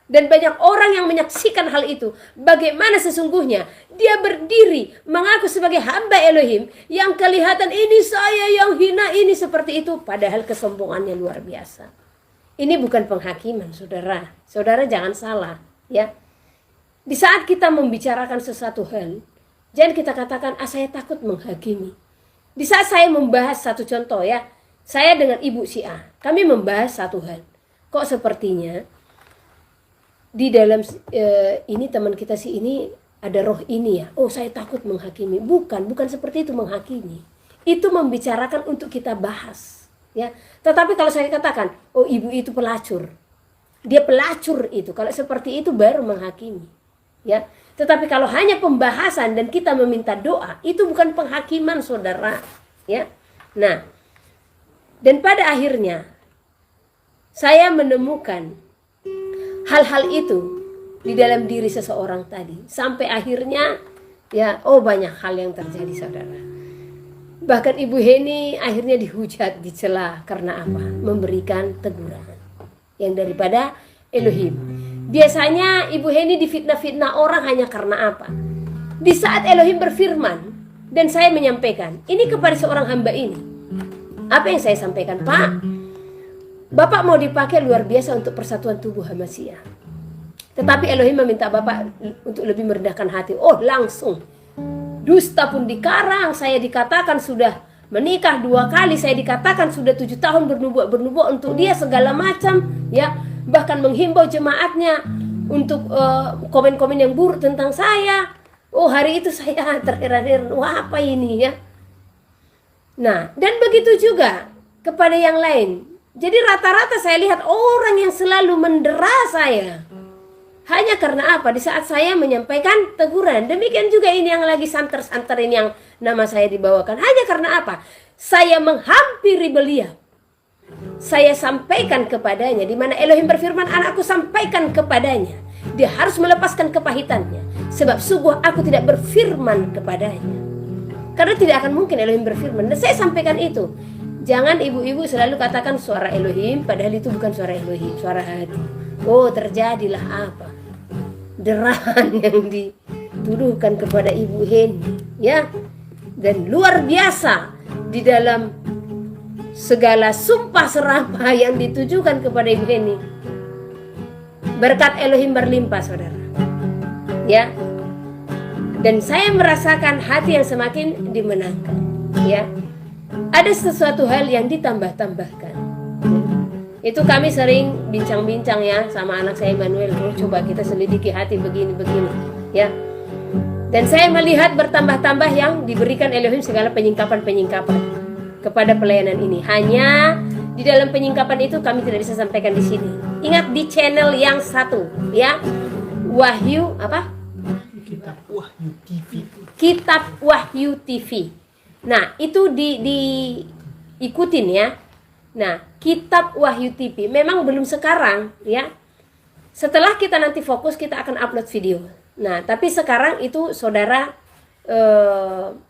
Dan banyak orang yang menyaksikan hal itu. Bagaimana sesungguhnya dia berdiri mengaku sebagai hamba Elohim, yang kelihatan ini saya yang hina ini seperti itu, padahal kesombongannya luar biasa. Ini bukan penghakiman, saudara. Saudara jangan salah ya. Di saat kita membicarakan sesuatu hal, jangan kita katakan saya takut menghakimi. Di saat saya membahas satu contoh ya, saya dengan Ibu si A, kami membahas satu hal. Kok sepertinya di dalam ini teman kita si ini ada roh ini ya. Oh, saya takut menghakimi. Bukan seperti itu menghakimi. Itu membicarakan untuk kita bahas, ya. Tetapi kalau saya katakan, oh ibu itu pelacur. Dia pelacur itu. Kalau seperti itu baru menghakimi, ya. Tetapi kalau hanya pembahasan dan kita meminta doa, itu bukan penghakiman, saudara, ya. Nah, dan pada akhirnya saya menemukan hal-hal itu di dalam diri seseorang tadi. Sampai akhirnya ya, oh banyak hal yang terjadi, saudara. Bahkan Ibu Heni akhirnya dihujat, dicela karena apa? Memberikan teguran yang daripada Elohim. Biasanya Ibu Heni difitnah-fitnah orang hanya karena apa? Di saat Elohim berfirman dan saya menyampaikan ini kepada seorang hamba ini. Apa yang saya sampaikan? Pak, Bapak mau dipakai luar biasa untuk persatuan tubuh manusia. Tetapi Elohim meminta Bapak untuk lebih merendahkan hati. Oh, langsung. Dusta pun dikarang. Saya dikatakan sudah menikah 2 kali. Saya dikatakan sudah 7 tahun bernubuat untuk dia segala macam. Ya, bahkan menghimbau jemaatnya untuk komen-komen yang buruk tentang saya. Oh, hari itu saya terheran-heran. Wah, apa ini ya? Nah, dan begitu juga kepada yang lain. Jadi rata-rata saya lihat orang yang selalu mendera saya. Hanya karena apa? Di saat saya menyampaikan teguran. Demikian juga ini yang lagi santer-santer ini yang nama saya dibawakan. Hanya karena apa? Saya menghampiri beliau. Saya sampaikan kepadanya. Di mana Elohim berfirman, anakku sampaikan kepadanya. Dia harus melepaskan kepahitannya. Sebab sungguh aku tidak berfirman kepadanya. Karena tidak akan mungkin Elohim berfirman. Dan saya sampaikan itu. Jangan ibu-ibu selalu katakan suara Elohim, padahal itu bukan suara Elohim, suara hati. Oh, terjadilah apa? Derahan yang dituduhkan kepada Ibu Heni, ya. Dan luar biasa di dalam segala sumpah serapah yang ditujukan kepada Ibu Heni. Berkat Elohim berlimpah, saudara. Ya. Dan saya merasakan hati yang semakin dimenangkan, ya. Ada sesuatu hal yang ditambah-tambahkan. Itu kami sering bincang-bincang ya sama anak saya Emmanuel. Oh, coba kita selidiki hati begini-begini ya. Dan saya melihat bertambah-tambah yang diberikan Elohim segala penyingkapan-penyingkapan kepada pelayanan ini. Hanya Di dalam penyingkapan itu kami tidak bisa sampaikan di sini. Ingat di channel yang satu, ya, Wahyu apa? Kitab Wahyu TV. Kitab Wahyu TV. Nah, itu diikutin ya. Nah, Kitab Wahyu TV memang belum sekarang ya. Setelah kita nanti fokus, kita akan upload video. Nah, tapi sekarang itu saudara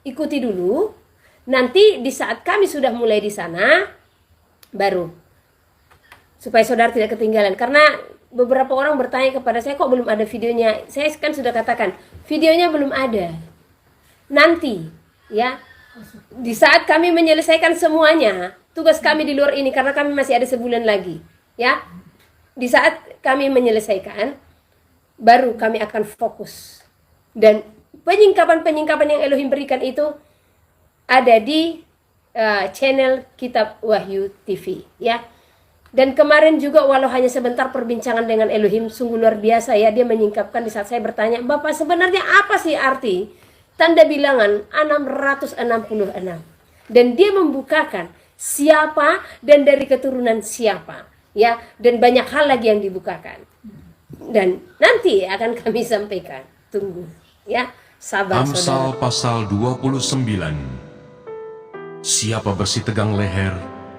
ikuti dulu. Nanti di saat kami sudah mulai di sana, baru. Supaya saudara tidak ketinggalan. Karena beberapa orang bertanya kepada saya, kok belum ada videonya? Saya kan sudah katakan, videonya belum ada. Nanti, ya. Di saat kami menyelesaikan semuanya, tugas kami di luar ini, karena kami masih ada sebulan lagi, ya. Di saat kami menyelesaikan, baru kami akan fokus. Dan penyingkapan-penyingkapan yang Elohim berikan itu ada di channel Kitab Wahyu TV, ya. Dan kemarin juga walau hanya sebentar perbincangan dengan Elohim, sungguh luar biasa ya. Dia menyingkapkan di saat saya bertanya, Bapak sebenarnya apa sih arti tanda bilangan 666? Dan dia membukakan siapa dan dari keturunan siapa, ya. Dan banyak hal lagi yang dibukakan. Dan nanti akan kami sampaikan. Tunggu, ya. Sabar, Amsal saudara. pasal 29. Siapa bersih tegang leher,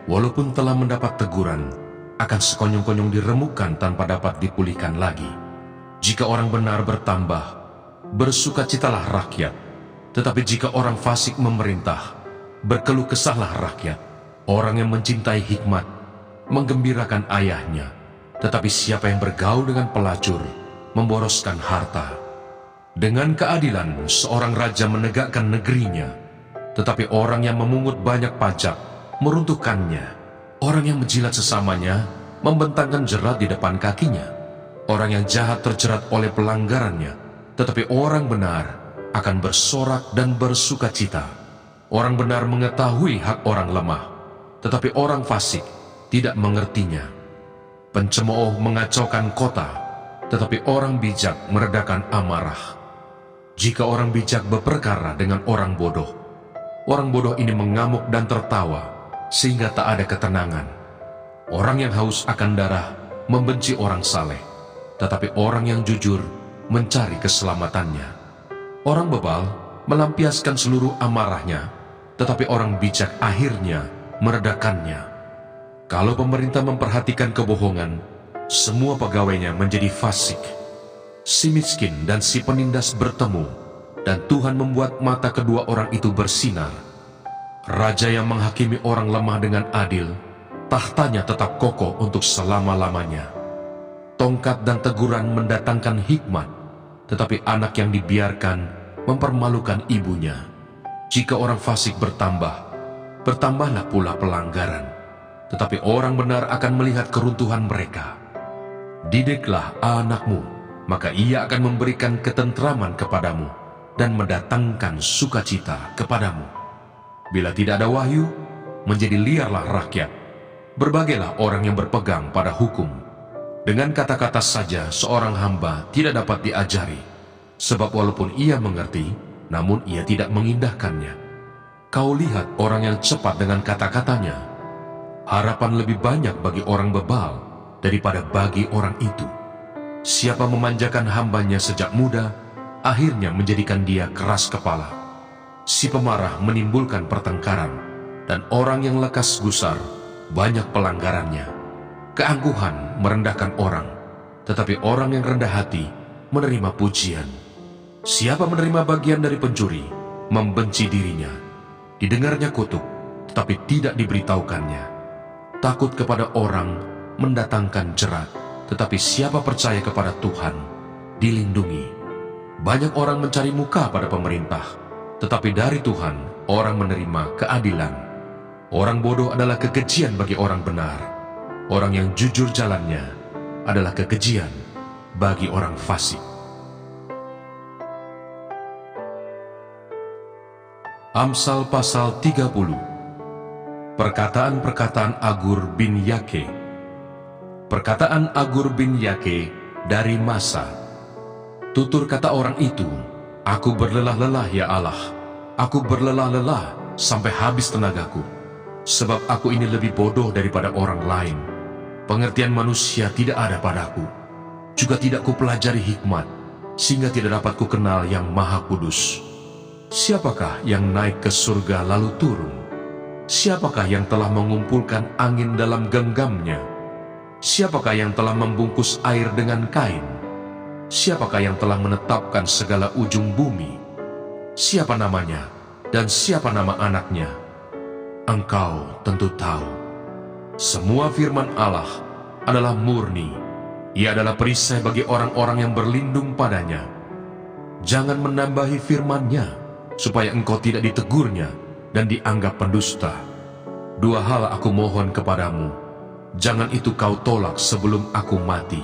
walaupun telah mendapat teguran, akan sekonyong-konyong diremukkan tanpa dapat dipulihkan lagi. Jika orang benar bertambah, bersukacitalah rakyat. Tetapi jika orang fasik memerintah, berkeluh kesahlah rakyat. Orang yang mencintai hikmat, menggembirakan ayahnya. Tetapi siapa yang bergaul dengan pelacur, memboroskan harta. Dengan keadilan, seorang raja menegakkan negerinya. Tetapi orang yang memungut banyak pajak, meruntuhkannya. Orang yang menjilat sesamanya, membentangkan jerat di depan kakinya. Orang yang jahat terjerat oleh pelanggarannya, tetapi orang benar akan bersorak dan bersukacita. Orang benar mengetahui hak orang lemah, tetapi orang fasik tidak mengertinya. Pencemooh mengacaukan kota, tetapi orang bijak meredakan amarah. Jika orang bijak berperkara dengan orang bodoh ini mengamuk dan tertawa, sehingga tak ada ketenangan. Orang yang haus akan darah membenci orang saleh, tetapi orang yang jujur mencari keselamatannya. Orang bebal melampiaskan seluruh amarahnya, tetapi orang bijak akhirnya meredakannya. Kalau pemerintah memperhatikan kebohongan, semua pegawainya menjadi fasik. Si miskin dan si penindas bertemu, dan Tuhan membuat mata kedua orang itu bersinar. Raja yang menghakimi orang lemah dengan adil, tahtanya tetap kokoh untuk selama-lamanya. Tongkat dan teguran mendatangkan hikmat, tetapi anak yang dibiarkan mempermalukan ibunya. Jika orang fasik bertambah, bertambahlah pula pelanggaran, tetapi orang benar akan melihat keruntuhan mereka. Didiklah anakmu, maka ia akan memberikan ketentraman kepadamu dan mendatangkan sukacita kepadamu. Bila tidak ada wahyu, menjadi liarlah rakyat. Berbagailah orang yang berpegang pada hukum. Dengan kata-kata saja seorang hamba tidak dapat diajari, sebab walaupun ia mengerti, namun ia tidak mengindahkannya. Kau lihat orang yang cepat dengan kata-katanya. Harapan lebih banyak bagi orang bebal daripada bagi orang itu. Siapa memanjakan hambanya sejak muda, akhirnya menjadikan dia keras kepala. Si pemarah menimbulkan pertengkaran, dan orang yang lekas gusar banyak pelanggarannya. Keangkuhan merendahkan orang, tetapi orang yang rendah hati menerima pujian. Siapa menerima bagian dari pencuri, membenci dirinya. Didengarnya kutuk, tetapi tidak diberitahukannya. Takut kepada orang mendatangkan jerat, tetapi siapa percaya kepada Tuhan, dilindungi. Banyak orang mencari muka pada pemerintah, tetapi dari Tuhan orang menerima keadilan. Orang bodoh adalah kekejian bagi orang benar. Orang yang jujur jalannya adalah kekejian bagi orang fasik. Amsal pasal 30. Perkataan-perkataan Agur bin Yake. Perkataan Agur bin Yake dari Masa. Tutur kata orang itu, aku berlelah-lelah ya Allah, aku berlelah-lelah sampai habis tenagaku. sebab aku ini lebih bodoh daripada orang lain. Pengertian manusia tidak ada padaku, juga tidak kupelajari hikmat, sehingga tidak dapat kukenal yang Maha Kudus. Siapakah yang naik ke surga lalu turun? Siapakah yang telah mengumpulkan angin dalam genggamnya? Siapakah yang telah membungkus air dengan kain? Siapakah yang telah menetapkan segala ujung bumi? Siapa namanya dan siapa nama anaknya? Engkau tentu tahu. Semua firman Allah adalah murni. Ia adalah perisai bagi orang-orang yang berlindung padanya. Jangan menambahi firman-Nya, supaya engkau tidak ditegurnya dan dianggap pendusta. 2 hal aku mohon kepadamu, jangan itu kau tolak sebelum aku mati,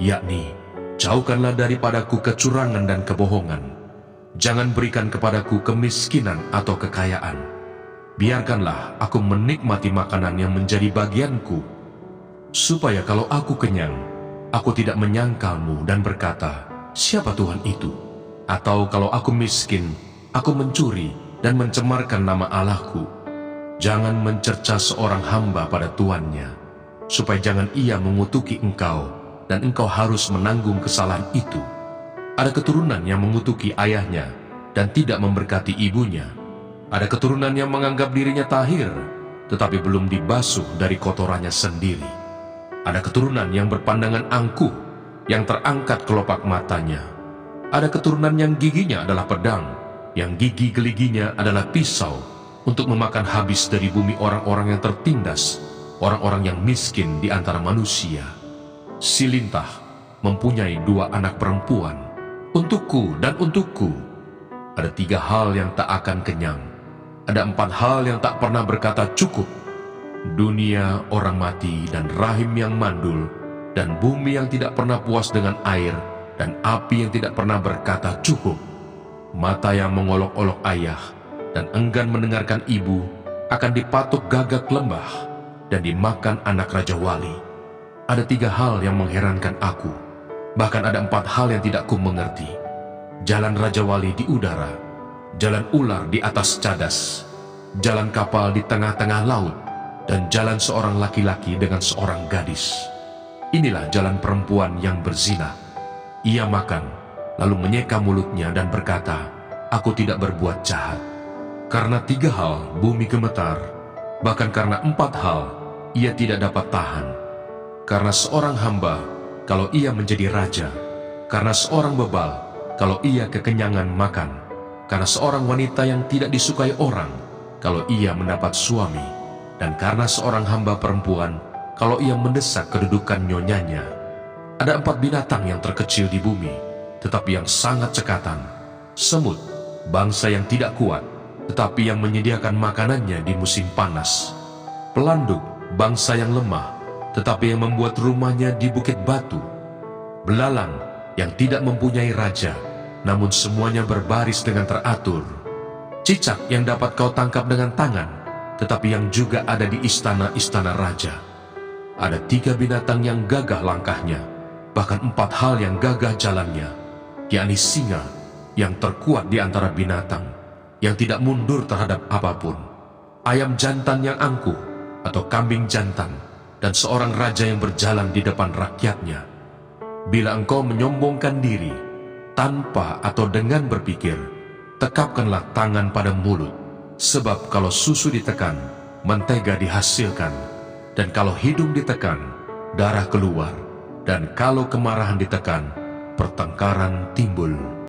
yakni, jauhkanlah daripadaku kecurangan dan kebohongan. Jangan berikan kepadaku kemiskinan atau kekayaan. Biarkanlah aku menikmati makanan yang menjadi bagianku, supaya kalau aku kenyang, aku tidak menyangkalmu dan berkata, siapa Tuhan itu? Atau kalau aku miskin, aku mencuri dan mencemarkan nama Allahku. Jangan mencerca seorang hamba pada tuannya, supaya jangan ia mengutuki engkau, dan engkau harus menanggung kesalahan itu. Ada keturunan yang mengutuki ayahnya, dan tidak memberkati ibunya. Ada keturunan yang menganggap dirinya tahir, tetapi belum dibasuh dari kotorannya sendiri. Ada keturunan yang berpandangan angkuh, yang terangkat kelopak matanya. Ada keturunan yang giginya adalah pedang, yang gigi geliginya adalah pisau, untuk memakan habis dari bumi orang-orang yang tertindas, orang-orang yang miskin di antara manusia. Si lintah mempunyai 2 anak perempuan, untukku dan untukku. Ada 3 hal yang tak akan kenyang. Ada 4 hal yang tak pernah berkata cukup. Dunia orang mati dan rahim yang mandul, dan bumi yang tidak pernah puas dengan air, dan api yang tidak pernah berkata cukup. Mata yang mengolok-olok ayah dan enggan mendengarkan ibu akan dipatuk gagak lembah dan dimakan anak Raja Wali. Ada 3 hal yang mengherankan aku, bahkan ada 4 hal yang tidak ku mengerti. Jalan Raja Wali di udara, jalan ular di atas cadas, jalan kapal di tengah-tengah laut, dan jalan seorang laki-laki dengan seorang gadis. Inilah jalan perempuan yang berzina. Ia makan, lalu menyeka mulutnya dan berkata, aku tidak berbuat jahat. Karena 3 hal bumi gemetar, bahkan karena 4 hal ia tidak dapat tahan. Karena seorang hamba, kalau ia menjadi raja. Karena seorang bebal, kalau ia kekenyangan makan. Karena seorang wanita yang tidak disukai orang, kalau ia mendapat suami. Dan karena seorang hamba perempuan, kalau ia mendesak kedudukan nyonyanya. Ada 4 binatang yang terkecil di bumi, tetapi yang sangat cekatan. Semut, bangsa yang tidak kuat, tetapi yang menyediakan makanannya di musim panas. Pelanduk, bangsa yang lemah, tetapi yang membuat rumahnya di bukit batu. Belalang, yang tidak mempunyai raja, namun semuanya berbaris dengan teratur. Cicak yang dapat kau tangkap dengan tangan, tetapi yang juga ada di istana-istana raja. Ada 3 binatang yang gagah langkahnya, bahkan 4 hal yang gagah jalannya, yakni singa yang terkuat di antara binatang, yang tidak mundur terhadap apapun, ayam jantan yang angkuh atau kambing jantan, dan seorang raja yang berjalan di depan rakyatnya. Bila engkau menyombongkan diri, tanpa atau dengan berpikir, tekapkanlah tangan pada mulut. Sebab kalau susu ditekan, mentega dihasilkan, dan kalau hidung ditekan, darah keluar, dan kalau kemarahan ditekan, pertengkaran timbul.